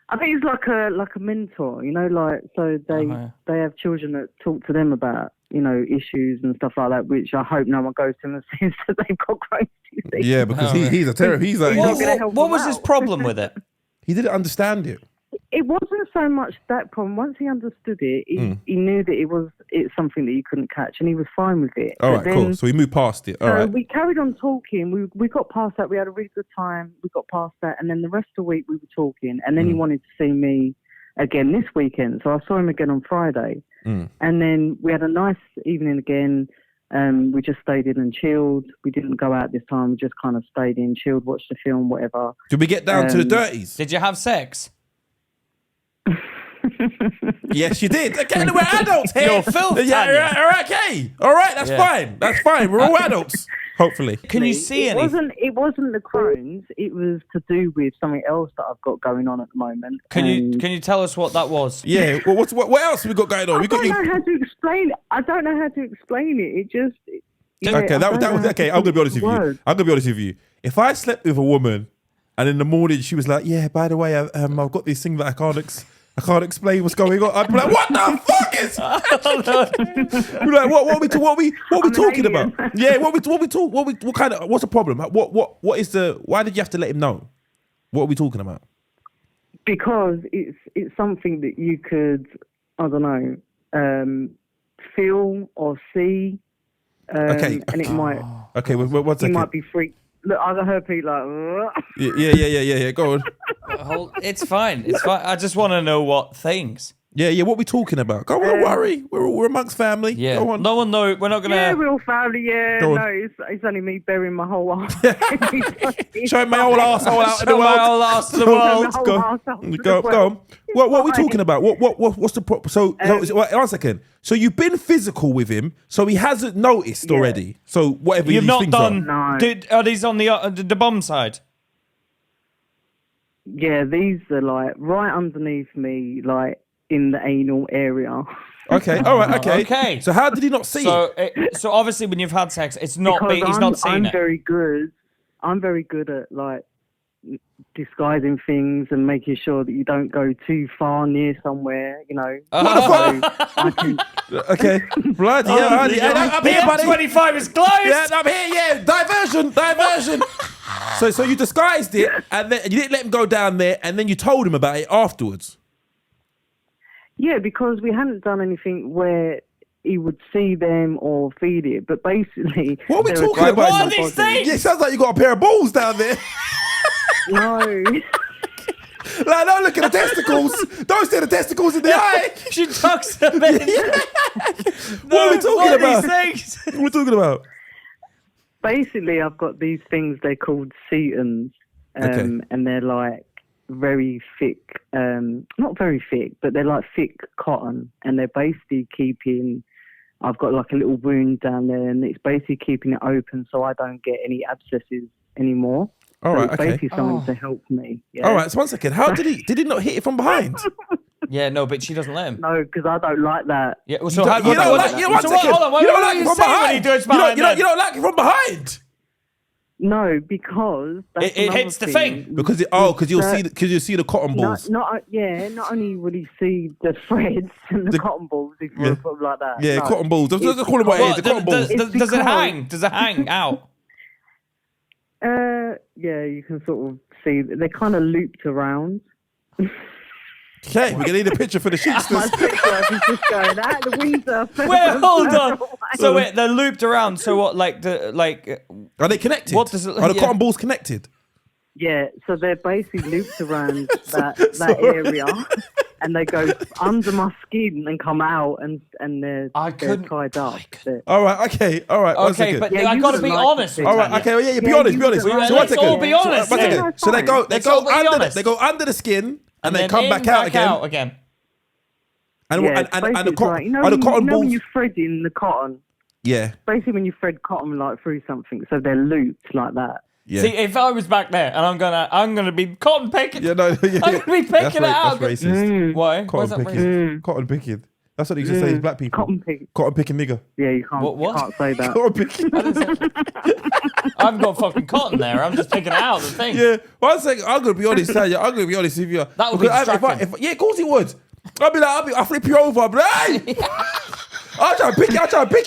I think he's like a mentor, you know, like so they have children that talk to them about, you know, issues and stuff like that, which I hope no one goes to them and says that they've got Crohn's disease. Yeah, because he's a terror. He's like not gonna help What him was his out. problem with it? he didn't understand it. It wasn't so much that problem. Once he understood it, he knew that it's something that you couldn't catch, and he was fine with it. All But right, cool. then- So we moved past it. All So right. we carried on talking. We got past that. We had a really good time. We got past that, and then the rest of the week we were talking. And then he wanted to see me again this weekend. So I saw him again on Friday, and then we had a nice evening again. We just stayed in and chilled. We didn't go out this time. We just kind of stayed in, chilled, watched the film, whatever. Did we get down to the dirties? Did you have sex? Yes, you did. Okay, we're adults here. You're filth, Yeah, Tanya. all right, okay. All right, that's fine. That's fine. We're all adults, hopefully. Can you see It anything? wasn't the Crohn's. It was to do with something else that I've got going on at the moment. Can And you tell us what that was? Yeah. Well, what else have we got going on? I We got don't you. know how to explain it. I don't know how to explain it. It just. yeah, Okay, I that don't know was how okay. to I'm gonna be put honest with you. words. I'm gonna be honest with you. If I slept with a woman, and in the morning she was like, "Yeah, by the way, I've got this thing that I can't explain what's going on," I'd be like, "What the fuck is?" Be like, what we talking alien. about? Yeah, what kind of what's the problem? What is the? Why did you have to let him know? What are we talking about? Because it's something that you could, I don't know, feel or see. Okay. And it might. Okay, one You second. might be freaked. Look, I've heard people like. "Ugh." Yeah. Go on. It's fine. It's fine. I just want to know what things. Yeah. What we talking about? Go on, don't worry. We're amongst family. Yeah. Go on. No one know. We're not gonna. Yeah, real family. Yeah, Go on. no, it's only me burying my whole ass. Showing my whole arsehole out in the Show my world. whole ass to the Go world. whole Go, arsehole to the go world. on. What are we Fine. talking about? What's the problem? So, one second. So you've been physical with him, so he hasn't noticed Yeah. already. So whatever You've these not things done. No. Are these on the bum side? Yeah, these are like right underneath me, like in the anal area. are. Okay, all right, okay. Okay. So how did he not see it? So obviously when you've had sex, it's not. Because He's not seen I'm it. very good. I'm very good at like disguising things and making sure that you don't go too far near somewhere, you know. What the fuck? So I can, Okay, bloody hell. I'm here, buddy. 25 is closed. Yeah, I'm here. Yeah, diversion. So you disguised it, and then you didn't let him go down there, and then you told him about it afterwards. yeah, because we hadn't done anything where he would see them or feed it, but basically... What are we there was talking like about? What are my these body. things? Yeah, it sounds like you got a pair of balls down there. No. Like, don't look at the testicles. Don't stare the testicles in the eye. She tucks them in. What are we talking about? These things? What are we talking about? Basically, I've got these things, they're called setons, Okay. and they're like very thick, not very thick, but they're like thick cotton, and they're basically keeping, I've got like a little wound down there, and it's basically keeping it open so I don't get any abscesses anymore. All So right, it's okay. basically something to help me. Yeah. All right, so 1 second. How did he not hit it from behind? Yeah, no, but she doesn't let him. No, because I don't like that. Yeah, well, You so don't, how, you don't like, you know, 1 so second. hold on, You don't what like are it you from saying when he behind. does You don't, behind you, don't, then? you don't like it from behind. No, because that's It another hits the thing. Because you'll see the cotton balls. Not only will he see the threads and the cotton balls, if you want to put them like that. Yeah, no. cotton balls. Let's call them what it is. The cotton balls. It's Does it because- hang? Does it hang out? Yeah, you can sort of see they're kind of looped around. Okay, we're gonna need a picture for the My sheetsters. sex life is just going out the window. Wait, hold on. So wait, they're looped around. So what? Are they connected? What does it- Are the yeah. cotton balls connected? Yeah, so they're basically looped around that area, and they go under my skin and come out, and they're tied up. All right, okay, all right. 1 Okay, second. but Yeah, I you gotta would be like honest to with see All right, Tanya. okay, well, yeah, be Yeah, honest, you be honest. would like So to 1 see second. all be honest, So, 1 yeah. second. So they go Let's all be under honest. they go under the skin and then then come in, back out again. again. And Yeah, and the basically, cotton, right. You know, are the when cotton when balls? you're threading the cotton, Yeah, basically when you thread cotton like through something, so they're looped like that. yeah. See, if I was back there and I'm gonna be cotton picking. Yeah, no, yeah. I'm gonna be picking it out. That's racist. Why? Why is Cotton that picking. racist? Cotton picking. That's what they used to say. Is black people. Cotton pick. Cotton picking nigger. Yeah, you can't. What? You can't say that. Cotton picking. I haven't got fucking cotton there. I'm just picking it out of the thing. Yeah. 1 second. I'm gonna be honest, Tanya. I'm gonna be honest with you. That would be Because distracting. yeah, of course he would. I'll flip you over. I'll be like, hey! I'll try to pick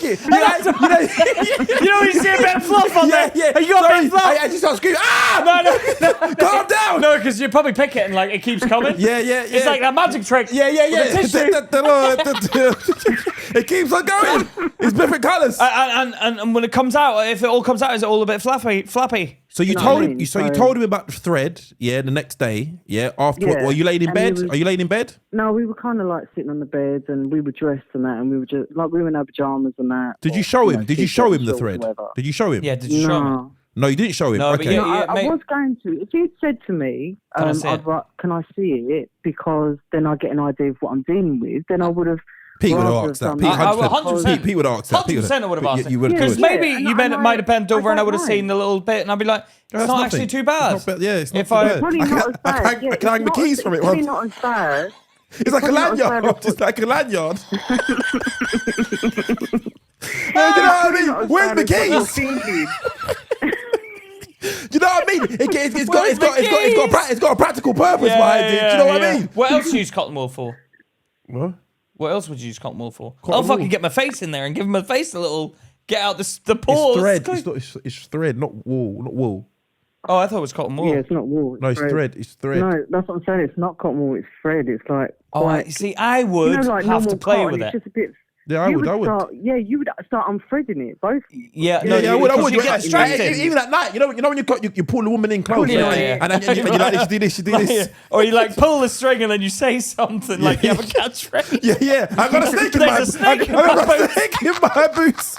it. You You know when you see a bit of fluff on there? Yeah. You got a bit of fluff? I just start screaming, ah! No. Calm down. No, because you probably pick it and like it keeps coming. Yeah. It's like that magic trick. Yeah. With the tissue. It keeps on going. It's different colours. And when it comes out, if it all comes out, is it all a bit flappy? So you No, told I him. mean, So you so- told him about the thread. Yeah, the next day. Yeah, after. Yeah, Were you laying in and bed? he was- Are you laying in bed? No, we were kind of like sitting on the bed, and we were dressed and that, and we were just like we were in our pajamas and that. Did you or, show him? know, Did you show him the t-shirts or thread? whatever. Did you show him? Yeah, did you show me? No. No, you didn't show him. No, but okay. yeah, No, I mate. was going to. If you'd said to me, Can I see it? can I see it? Because then I get an idea of what I'm dealing with. Then I would have. Pete would have rather asked that. done Pete, I would 100%. 100%. Pete would have asked that. 100% I would have asked it. You would have. Because Yeah, maybe and you I might have bent over and I don't would have mind. seen the little bit and I'd be like, it's not actually too bad. Yeah, it's not If too I- bad. Probably I not can, as bad. I can, I can hang the keys from it. It's probably once. not as bad. It's like a probably not as bad lanyard. as It's like a lanyard. You know what I mean? Where's the keys? You know what I mean? It's got a practical purpose behind it. Do you know what I mean? What else do you use cotton wool for? What? What else would you use cotton wool for? Cotton I'll fucking wool? get my face in there and give my face a little, get out the It's pores. thread. It's thread, not wool. Not wool. Oh, I thought it was cotton wool. Yeah, it's not wool. No, it's thread. It's thread. No, that's what I'm saying. It's not cotton wool. It's thread. It's like. Oh, quite, you see, I would you know, like have to normal play cotton, with it's it. just a bit. Yeah, I you would. I would. Start, yeah, you would start unthreading it. Both. Yeah, Yeah, I would. I because would. You get distracted. Even at night, you know when you pull the woman in close, Yeah, like, yeah. and then you like this, you do this, you do this. Or you like pull the string and then you say something like you have a catchphase. Yeah. I got a snake in my. There's a snake in I got my a snake in my boots.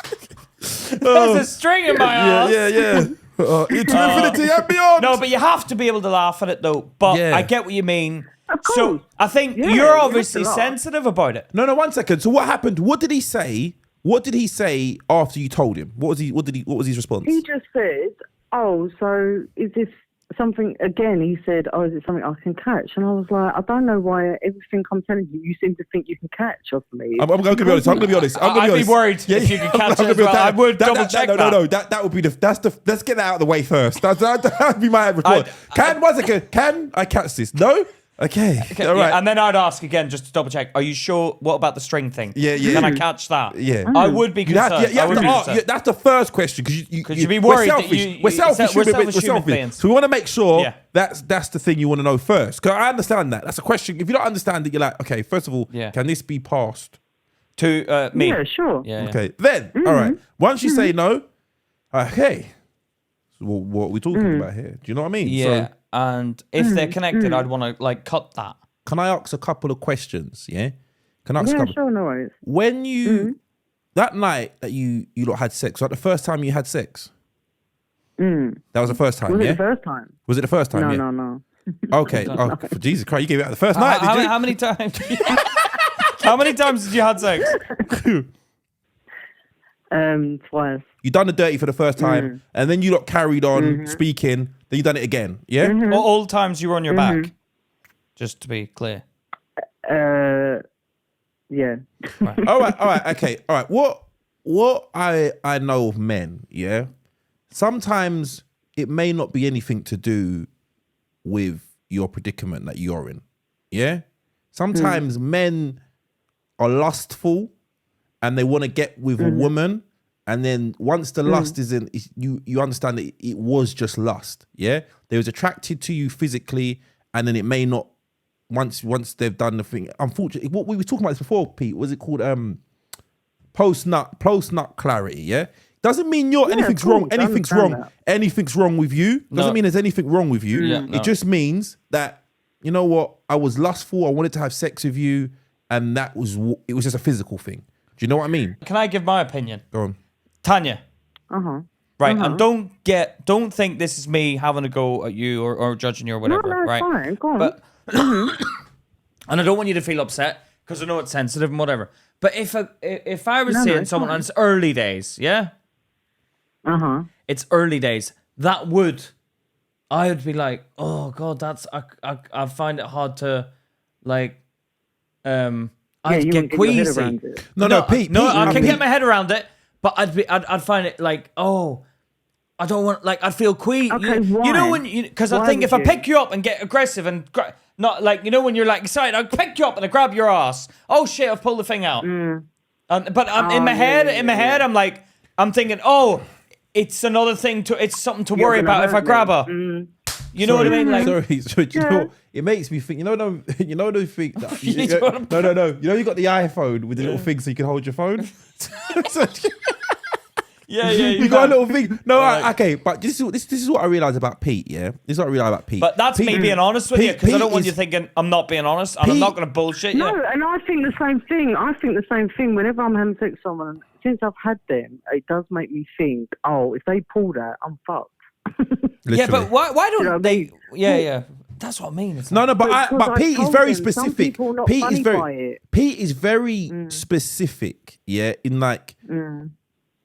There's a string in my ass. Yeah. Into infinity and beyond. No, but you have to be able to laugh at it though. But Yeah. I get what you mean. Of So course. I think Yeah, you're you have obviously to laugh. sensitive about it. No, 1 second. So what happened? What did he say? What did he say after you told him? What was his response? He just said, "Oh, so is this something again. He said, "Oh, is it something I can catch?" And I was like, "I don't know why everything I'm telling you, you seem to think you can catch off me." I'm going to be honest. I'm going to be honest. I'd be worried if you could catch it as well. I would double check that. No. That would be let's get that out of the way first. That would be my response. Can I catch this? No. Okay. All right. And then I'd ask again just to double check. Are you sure? What about the string thing? Yeah. Can I catch that? Yeah. I would be concerned. You have to ask. That's the first question because you'd be worried we're that selfish. We're selfish human beings. So we want to make sure that's the thing you want to know first. Because I understand that. That's a question. If you don't understand it, you're like, okay, first of all, can this be passed to me? Yeah, sure. Yeah. Okay. Then, all right. Once you say no, okay. So what are we talking about here? Do you know what I mean? Yeah. So, and if they're connected, I'd want to like cut that. can I ask a couple of questions? Yeah. Can I ask a Yeah, couple? sure, no worries. When you that night that you lot had sex, was that the first time you had sex? That was the first time. Was Yeah. it the first time? Was it the first time? No. Okay. Oh, for Jesus Christ, you gave it out the first night, did you? How many times? How many times did you have sex? Twice. You done the dirty for the first time, and then you lot carried on speaking. Then you done it again. Yeah. All the times you were on your back. Just to be clear. Yeah. All right. Okay. All right. What I know of men. Yeah. Sometimes it may not be anything to do with your predicament that you're in. Yeah. Sometimes men are lustful and they want to get with a woman. And then once the lust is in, you understand that it was just lust. Yeah. They was attracted to you physically, and then it may not, once they've done the thing. Unfortunately, what we were talking about this before, Pete, was it called post nut clarity? Yeah. Doesn't mean anything's wrong. Anything's wrong with you. Doesn't mean there's anything wrong with you. Yeah, no. It just means that, you know what, I was lustful. I wanted to have sex with you, and it was just a physical thing. Do you know what I mean? Can I give my opinion? Go on. Tanya. Right, Uh-huh. and don't think this is me having a go at you or judging you or whatever. No, right? fine. Go on. But and I don't want you to feel upset because I know it's sensitive and whatever. But if I was seeing it's someone fine. on its early days, yeah, it's early days. I would be like, oh God, I find it hard to like, I'd you get wouldn't get your head queasy. around it. No, Pete. I can Pete. get my head around it, but I'd find it like, oh, I don't want, like, I'd feel queasy. Okay, you know why? when because I Why think if would I you? pick you up and get aggressive and not like, you know when you're like excited, I'll pick you up and I grab your ass. Oh shit, I've pulled the thing out. But I'm in my head, I'm like, I'm thinking, oh, it's another thing it's something to worry gonna about if I hurt grab her. me. You know what I mean? Like, Sorry. Do you know what? It makes me think. You know the thing. No. You know you got the iPhone with the little thing so you can hold your phone. yeah. You got a little thing. No, okay, but this is what I realized about Pete. Yeah, this is what I realized about Pete. but that's me being honest with you because I don't want you is- thinking I'm not being honest and I'm not going to bullshit you. No, and I think the same thing. Whenever I'm having sex with someone, since I've had them, it does make me think, oh, if they pull that, I'm fucked. Yeah, but why don't You know what I they? mean? Yeah. That's what I mean. It's No, like, but Because I Pete is told very them, some specific. people are not Pete is funny by very it. Pete is very specific. Yeah, in like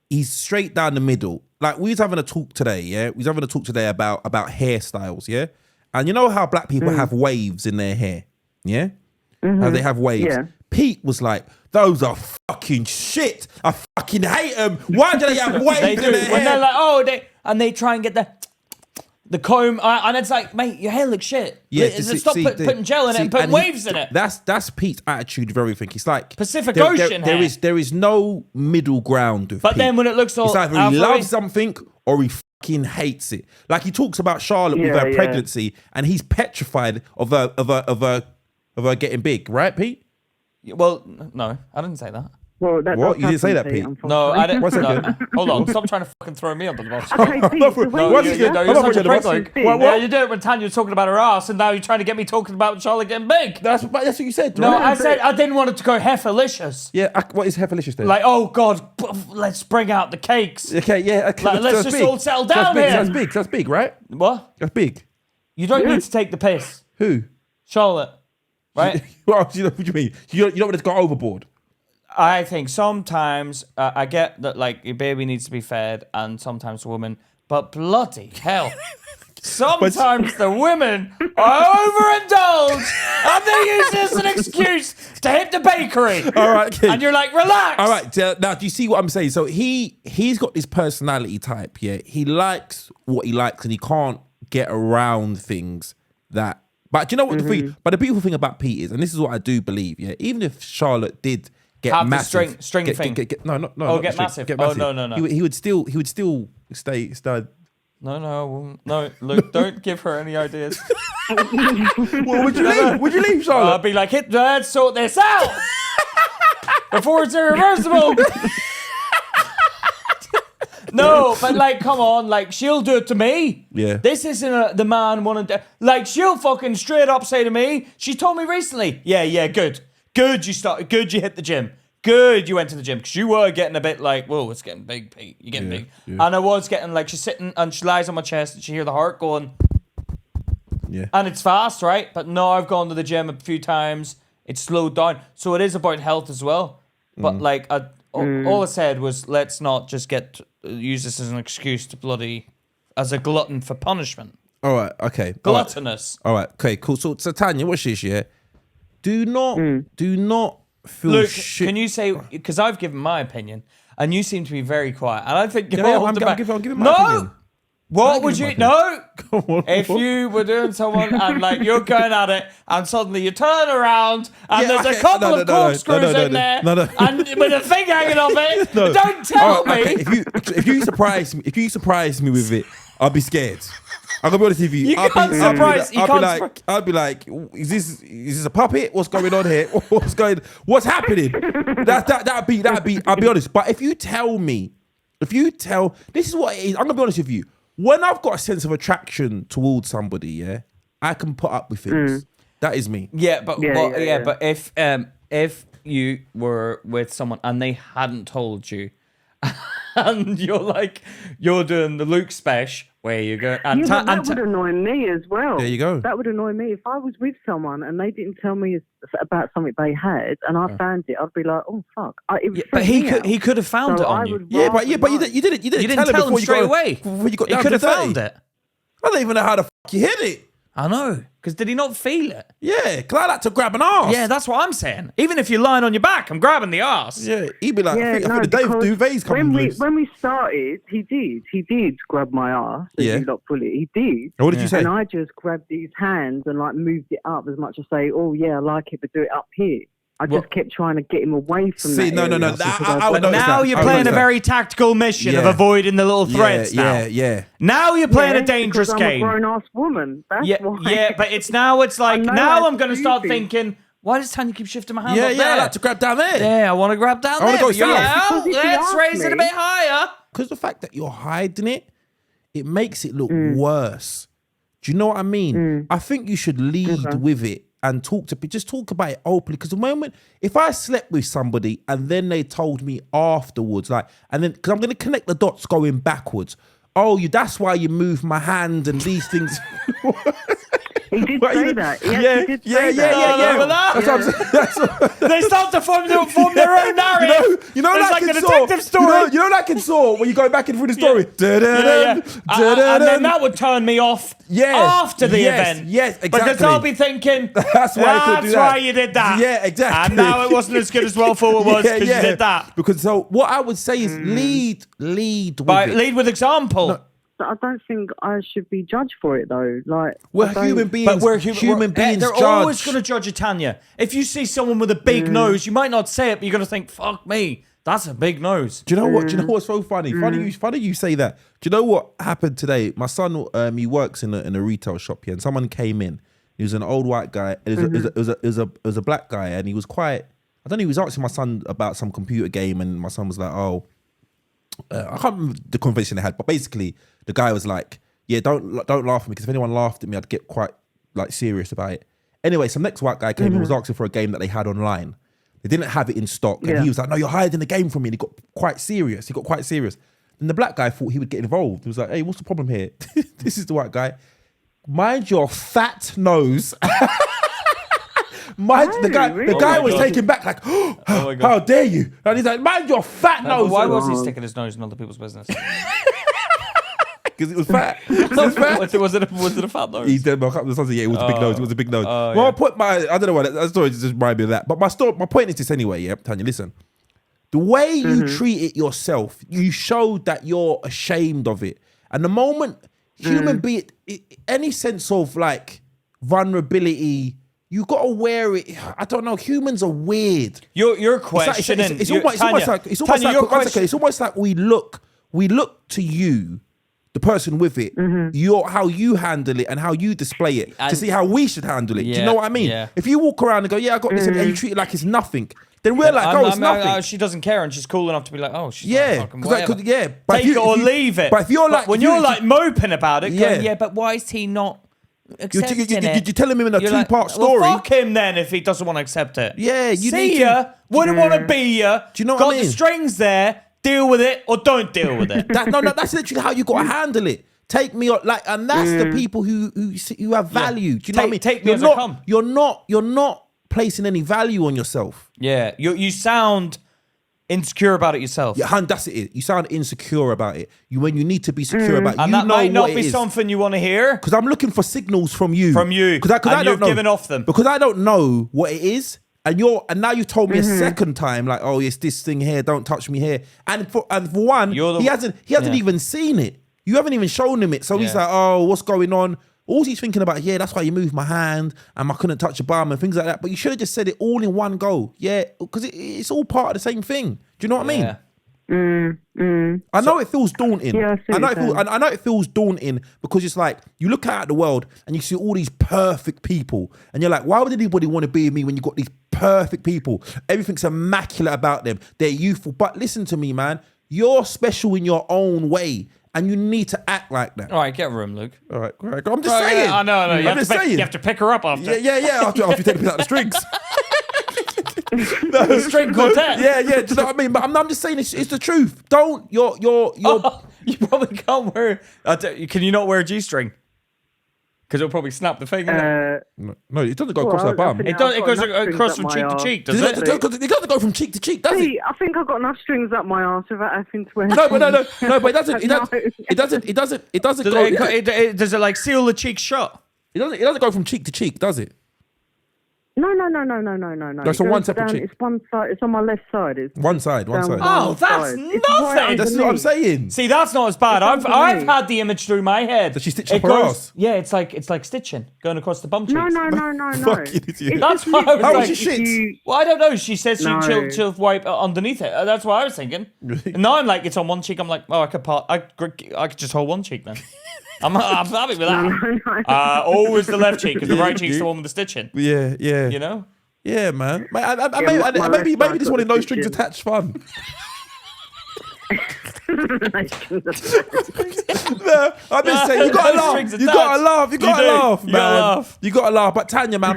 he's straight down the middle. Like we was having a talk today. Yeah, we was having a talk today about hairstyles. Yeah, and you know how black people have waves in their hair. Yeah, how they have waves. Yeah. Pete was like, those are fucking shit. I fucking hate them. Why do they have waves they in do their when hair? they're like, they try and get the comb, and it's like, mate, your hair looks shit. Stop putting gel in it and putting waves in it. That's Pete's attitude with everything. He's like Pacific Ocean hair. there is no middle ground with But Pete. then when it looks all it's either he halfway- loves something or he fucking hates it. Like he talks about Charlotte with her Yeah. pregnancy, and he's petrified of her getting big, right, Pete? Well, no, I didn't say that. Well, that What? does You didn't say happen, that, Pete? unfortunately. No, I didn't. One second. No. Hold on, stop trying to fucking throw me under the bus. Okay, Pete, No, for- the way no, you once do again, that- you're I'm not such a putting prick. the Like, bus- yeah, you did it when Tanya's talking about her ass, and now you're trying to get me talking about Charlotte getting big. That's what you said. No, right? I said I didn't want it to go heiferlicious. Yeah, what is Hefalicious then? Like, oh God, let's bring out the cakes. okay, yeah. Okay, Like, let's that's just big. all settle That's down big, here. That's big, right? What? That's big. You don't need to take the piss, Who? Charlotte. Right? What do you mean? You don't want to go overboard. I think sometimes I get that like your baby needs to be fed, and sometimes a woman, but bloody hell, Sometimes the women are overindulged and they use this as an excuse to hit the bakery. All right, okay. And you're like, relax. All right, now do you see what I'm saying? So he's got this personality type, yeah. He likes what he likes and he can't get around things that. But do you know what the thing? But the beautiful thing about Pete is, and this is what I do believe, yeah. Even if Charlotte did get Have massive, the string thing. no, Oh, not get string, massive. get Oh, no. He would still stay. No, look, don't give her any ideas. Well, would you leave? Would you leave, Charlotte? I'll be like, let's sort this out before it's irreversible. No, but like, come on, like, she'll do it to me. Yeah. This isn't the man wanting to, like, she'll fucking straight up say to me, she told me recently, yeah, good, you started, good, you hit the gym. Good, you went to the gym because you were getting a bit like, whoa, it's getting big, Pete. You're getting big. Yeah. And I was getting like, she's sitting and she lies on my chest and she hear the heart going. Yeah. And it's fast, right? But no, I've gone to the gym a few times. It's slowed down. So it is about health as well. But like, all I said was, let's not just use this as an excuse to as a glutton for punishment. All right, okay. Gluttonous. All right, okay, cool. So Tanya, what's this, yeah? Do not feel Luke, shit. can you say, because I've given my opinion and you seem to be very quiet and I think I'm giving my opinion. What would you if you were doing someone and like you're going at it and suddenly you turn around and there's a couple of corkscrews in there and with a thing hanging off it, don't tell me. Okay. If you surprise me with it, I'll be scared. I'm gonna be honest with you. You can't surprise. I'll be like, is this a puppet? What's going on here? What's happening? That'd be. I'll be honest. But if you tell, this is what it is. I'm gonna be honest with you. When I've got a sense of attraction towards somebody, yeah, I can put up with things. That is me. Yeah, but but if you were with someone and they hadn't told you, and you're doing the Luke special where you go and that would annoy me as well. There you go. That would annoy me if I was with someone and they didn't tell me about something they had and I found it. I'd be like, oh fuck. But he could have found it on you. Yeah, but you didn't tell him straight away. Before you got he down could to have found 30. it. I don't even know how the fuck you hit it. I know. Because did he not feel it? Yeah, because I like to grab an arse. Yeah, that's what I'm saying. Even if you're lying on your back, I'm grabbing the arse. Yeah, he'd be like, I think the day duvets coming loose. When we started, he did grab my arse. Yeah. He not pull it. He did. And what did you say? And I just grabbed his hands and like moved it up as much as say, oh yeah, I like it, but do it up here. I just kept trying to get him away from that. No. But now you're playing a very tactical mission of avoiding the little threads now. Yeah. Now you're playing a dangerous game. I'm a grown-ass woman. That's why. Yeah, but it's like, now I'm going to start thinking, why does Tanya keep shifting my hand up there? Yeah, I like to grab down there. Yeah, I want to grab down there. I want to go south. Let's raise it a bit higher. Because the fact that you're hiding it makes it look worse. Do you know what I mean? I think you should lead with it. And talk about it openly. Because the moment, if I slept with somebody and then they told me afterwards, because I'm going to connect the dots going backwards. Oh, that's why you move my hand and these things. He did say that. Yes, he did say that. That's what I'm saying. They start to form their own narrative. You know, it's like a detective story. You know, like in Saw, when you go back and through the story. And then that would turn me off after the event. Yes, exactly. Because I'll be thinking, that's why you did that. Yeah, exactly. And now it wasn't as good as Well Forward was because you did that. Because so what I would say is lead with it. Lead with example. No. I don't think I should be judged for it though. Like we're human beings. But we're human beings. They're always going to judge you, Tanya. If you see someone with a big nose, you might not say it, but you're going to think, "Fuck me, that's a big nose." Do you know what? Do you know what's so funny? Funny you say that. Do you know what happened today? My son, he works in a retail shop here, and someone came in. He was an old white guy. It was a black guy, and he was quite. I don't know. He was asking my son about some computer game, and my son was like, "Oh." I can't remember the conversation they had, but basically the guy was like, "Yeah, don't laugh at me because if anyone laughed at me, I'd get quite like serious about it." Anyway, some next white guy came and was asking for a game that they had online. They didn't have it in stock, and he was like, "No, you're hiding the game from me." And he got quite serious. And the black guy thought he would get involved. He was like, "Hey, what's the problem here?" This is the white guy. Mind your fat nose. The guy was taken back like, oh, how dare you? And he's like, mind your fat nose. Why was he sticking his nose in other people's business? because it was fat. It was fat. Was it a fat nose? He said, "My couple of sons, yeah, it was a big nose. It was a big nose." Oh, Well, yeah. I don't know why that story just reminded me of that. But my point is this anyway. Yeah, Tanya, listen. The way you treat it yourself, you show that you're ashamed of it. And the moment human being, any sense of like vulnerability, you gotta wear it. I don't know. Humans are weird. You're questioning. It's almost like we look to you, the person with it, how you handle it and how you display it to see how we should handle it. Do you know what I mean? Yeah. If you walk around and go, "Yeah, I got this," and you treat it like it's nothing, then we're like, "Oh, it's nothing." She doesn't care, and she's cool enough to be like, "Oh, she's Yeah, like, fucking whatever." but Take if it or leave it. But if you're like, when if you- you're like moping about it, Yeah. going, but why is he not accepting it? you're telling him in a You're two-part like, story. Well, fuck him then if he doesn't want to accept it. Yeah, you see need ya. to- Wouldn't want to be ya. Do you know what Got I mean? the strings there. Deal with it or don't deal with it. That's literally how you got to handle it. Take me like, and that's the people who have value. Do you know what I mean? Take me you're as I come. You're not placing any value on yourself. Yeah, you sound insecure about it yourself. Yeah, that's it. You sound insecure about it. When you need to be secure about it, And you that know might not what it be is. something you want to hear. Because I'm looking for signals from you. And I don't you've know. given off them. Because I don't know what it is. And now you told me a second time, like, "Oh, it's this thing here, don't touch me here." And for one, he hasn't even seen it. You haven't even shown him it. So he's like, "Oh, what's going on?" All he's thinking about, yeah, that's why you moved my hand and I couldn't touch a bum and things like that. But you should have just said it all in one go. Yeah, because it's all part of the same thing. Do you know what I mean? I know it feels daunting. Yeah, I know it feels daunting because it's like you look out at the world and you see all these perfect people and you're like, why would anybody want to be with me when you got these perfect people? Everything's immaculate about them. They're youthful. But listen to me, man. You're special in your own way and you need to act like that. All right, get a room, Luke. All right. I'm just saying. I know. I'm just saying. You have to pick her up after. Yeah. After you take me out the strings. No, string quartet. Yeah. Do you know what I mean? But I'm just saying it's the truth. Don't you're You probably can't wear. Can you not wear a G-string? Because it'll probably snap the thing. Innit? no, it doesn't go across her bum. It goes across from cheek to cheek, does it? It doesn't go from cheek to cheek, does it? I think I've got enough strings up my arse without having to wear. No, but it doesn't. It doesn't go. Does it like seal the cheek shut? It doesn't go from cheek to cheek, does it? No. That's on one separate cheek. It's one side. It's on my left side. It's One side. down Oh, that's side. nothing. Right That's what I'm saying. See, that's not as bad. I've had the image through my head. Does she stitch up her ass? Yeah, it's like stitching going across the bum cheeks. No. Fucking idiot. That's why I was How like, is she shit? well, I don't know. She says No. she'll wipe underneath it. That's what I was thinking. And now I'm like, it's on one cheek. I'm like, oh, I could just hold one cheek then. I'm happy with that. No. Always the left cheek, because the right cheek's the one with the stitching. Yeah. You know? Yeah, man. my Maybe left this side one in got no the strings stitching. attached fun. No, I'm just saying, you gotta No laugh. strings You gotta attached. laugh. You gotta do. laugh, You man. gotta laugh. You gotta laugh. But Tanya, man,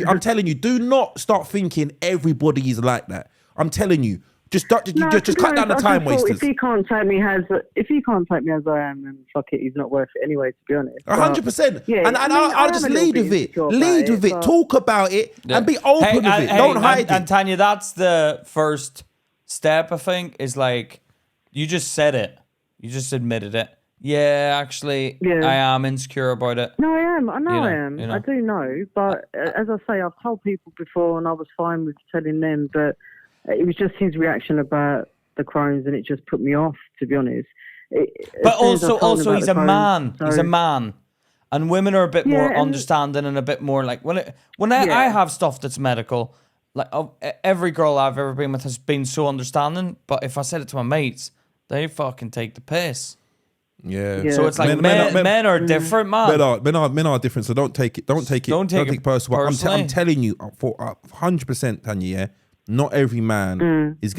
I'm telling you, do not start thinking everybody is like that. I'm telling you. Just cut down the time wasters. If he can't take me as I am, then fuck it, he's not worth it anyway. To be honest, 100%. Yeah, And I mean, I'll I just am a little lead bit with it. insecure Lead about with it, it. but- Talk about it and be open with it. Don't hide it. And Tanya, that's the first step, I think, is like, you just said it. You just admitted it. Yeah, actually, Yeah. I am insecure about it. No, I am. I know You know, I am. you know. I do know. But as I say, I've told people before, and I was fine with telling them. But it was just his reaction about the Crohn's, and it just put me off. To be honest. But also, he's a man. He's a man. And women are a bit more Yeah, and- understanding and a bit more like I have stuff that's medical. Like every girl I've ever been with has been so understanding. But if I said it to my mates, they fucking take the piss. Yeah. So it's like men are different, man. Men are different, so don't take it personal. personally. I'm telling you, for 100%, Tanya. Yeah, not every man is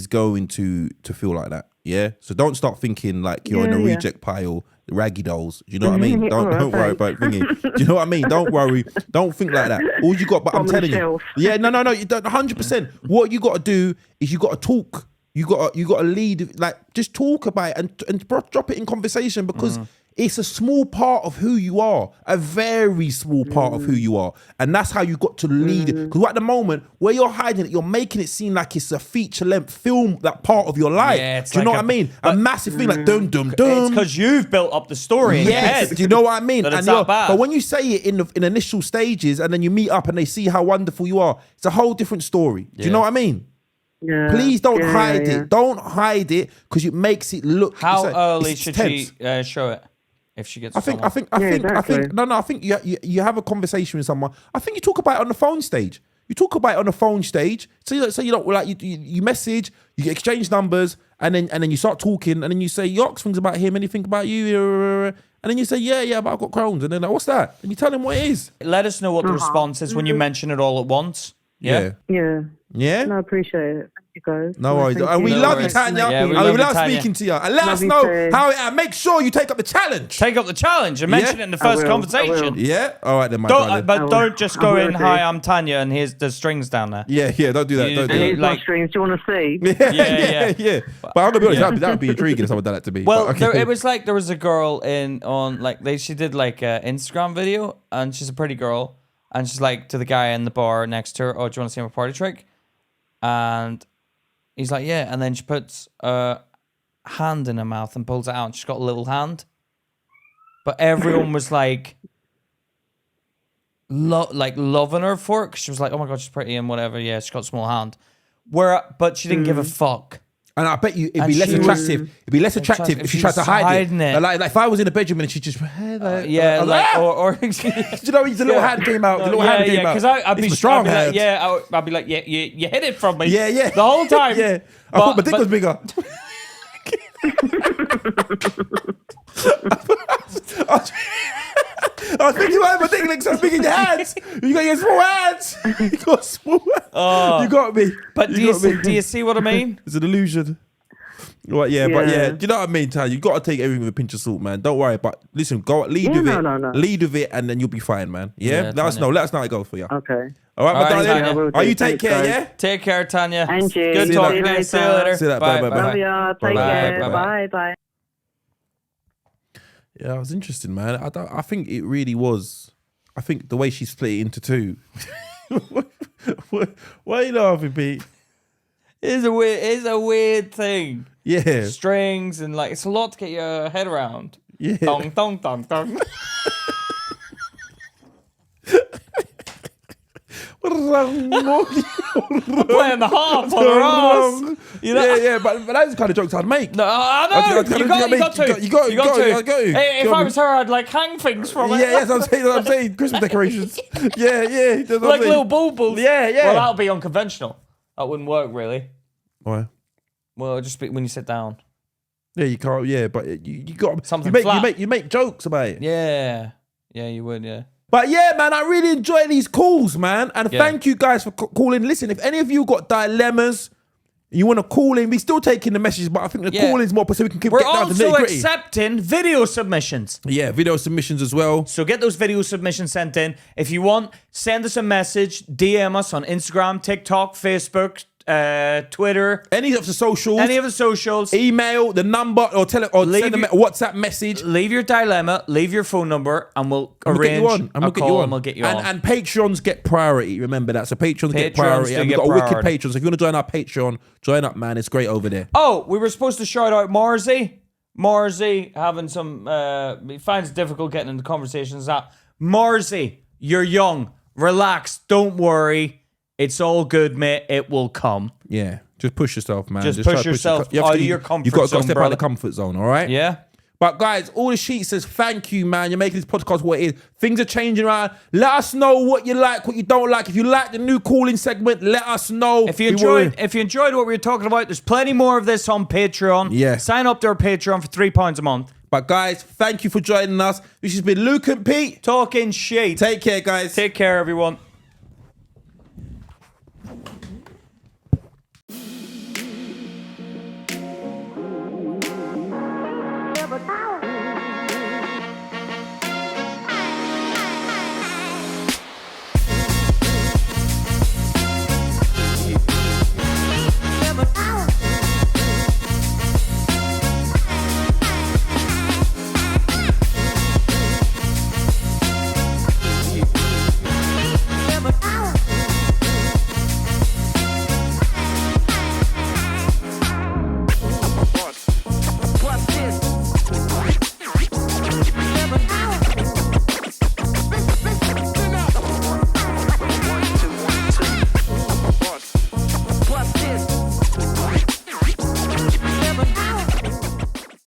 going to feel like that. Yeah, so don't start thinking like you're in a reject pile, raggy dolls. Do you know what I mean? Don't worry about thinking. Do you know what I mean? Don't worry. Don't think like that. All you got, but I'm telling you, yeah, no. You don't 100%. What you got to do is you got to talk. You got to lead, like just talk about it and drop it in conversation because it's a small part of who you are, a very small part of who you are. And that's how you got to lead it. Because at the moment, where you're hiding it, you're making it seem like it's a feature-length film, that part of your life. Yeah, it's Do you know like what I mean? A massive thing like dum, dum, dum. It's because you've built up the story in your Yes, head. do you know what I mean? That it's you're- that bad. But when you say it in initial stages and then you meet up and they see how wonderful you are, it's a whole different story. Do you know what I mean? Yeah. Please don't Yeah, hide yeah. it. Don't hide it because it makes it look. How it's early it's should tense. she show it? If she gets, I think, someone? exactly. I think you have a conversation with someone. I think you talk about it on the phone stage. You talk about it on the phone stage. So you don't like you message, you exchange numbers, and then you start talking, and then you say you ask things about him, anything about you, and then you say yeah, but I've got Crohn's, and then like, what's that? And you tell him what it is. Let us know what the response is when you mention it all at once. Yeah. Yeah. No, I appreciate it. Thank you guys. No worries. thank And we you. No love you, worries. Tanya. Yeah, we and love we you, love Tanya. speaking to you. And let Love us you know too. how. Make sure you take up the challenge. Take up the challenge and mention it in the first I will. conversation. Yeah. All right then, my Don't, darling. but I will. don't just I go will in. do. Hi, I'm Tanya, and here's the strings down there. Yeah. Don't do that. You- Don't do And that. here's Like- my streams. Do you want to see? Yeah. But I'm gonna be honest, that would be intriguing if someone done that to me. Well, But okay. it was like there was a girl she did like an Instagram video, and she's a pretty girl, and she's like to the guy in the bar next to her, "Oh, do you want to see my party trick?" And he's like, "Yeah," and then she puts a hand in her mouth and pulls it out, and she's got a little hand. But everyone was like, loving her for it, 'cause she was like, "Oh my god, she's pretty and whatever." Yeah, she's got a small hand. But she didn't give a fuck. And I bet you it'd And be less she was- attractive. It'd be less attractive if she tried to hide hiding it. Like if I was in the bedroom and she just I Yeah, was like "Ah!" or Do you know the little hand came out? The little hand came out. because I'd be It's strong. I'd be like, hand. I'd be like, yeah, you hit it from me. Yeah. the whole time. Yeah. I thought my dick was bigger. I was thinking, why my dick looks so big in your hands? You got your small hands. You got small hands. You got me. But You got me. do you see what I mean? It's an illusion. Right, yeah, but Yeah. do you know what I mean, Ty? You got to take everything with a pinch of salt, man. Don't worry, but listen, go lead Yeah, with it, no. lead with it, and then you'll be fine, man. Yeah, Yeah, let us Tanya. know. Let us know how it goes for you. Okay. All right, my All right, darling. Tanya. will Oh, do. you take Thanks, care, guys. yeah. Take care, Tanya. And you. Good See you talking later. to you. See you later. See you later. Bye, bye, Love ya. Take Bye, care. bye, Bye. Bye. Yeah, it was interesting, man. I think it really was. I think the way she split it into two. Why are you laughing, Pete? It's a weird thing. Yeah, Strings and like it's a lot to get your head around. yeah. Dong dong dong dong. Wrong. Playing the harp on her ass. You know? Yeah, but that's the kind of jokes I'd make. No, I know. Okay, You got to. you got to. Hey, if Got I me. was her, I'd like hang things from it. Yeah, yes, I'm saying Christmas decorations. Yeah. That's what I'm Like saying. little baubles. Yeah. Well, that would be unconventional. That wouldn't work really. Why? Well, it'd just be when you sit down. Yeah, you can't. Yeah, but you got Something you flat. make jokes about it. Yeah, you would. Yeah. But yeah, man, I really enjoy these calls, man, and Yeah. thank you guys for calling. Listen, if any of you got dilemmas, you want to call in, we're still taking the messages, but I think the Yeah. call is more so we can We're get down to also nitty gritty. accepting video submissions. Yeah, video submissions as well. So get those video submissions sent in. If you want, send us a message, DM us on Instagram, TikTok, Facebook, Twitter, Any of the socials, any of the socials. email, the number, or send a WhatsApp message. Leave your dilemma, leave your phone number, and we'll We'll get arrange you on. And a we'll get you call on. and we'll get you on. And Patrons get priority. Remember that. So Patrons get Patrons priority. do And we've get got a wicked priority. Patreon. So if you want to join our Patreon, join up, man. It's great over there. Oh, we were supposed to shout out Marzi. Marzi having some, he finds it difficult getting into conversations. Marzi, you're young. Relax. Don't worry. It's all good, mate. It will come. Yeah. Just push yourself, man. Just try push to yourself you have out to- of your comfort You've got to zone, step out of brother. the comfort zone, all right? Yeah? But guys, all the sheet says thank you, man. You're making this podcast what it is. Things are changing around. Let us know what you like, what you don't like. If you like the new calling segment, let us know. If you enjoyed what we were talking about, there's plenty more of this on Patreon. Yeah. Sign up to our Patreon for £3 a month. But guys, thank you for joining us. This has been Luke and Pete. Talking shit. Take care, guys. Take care, everyone.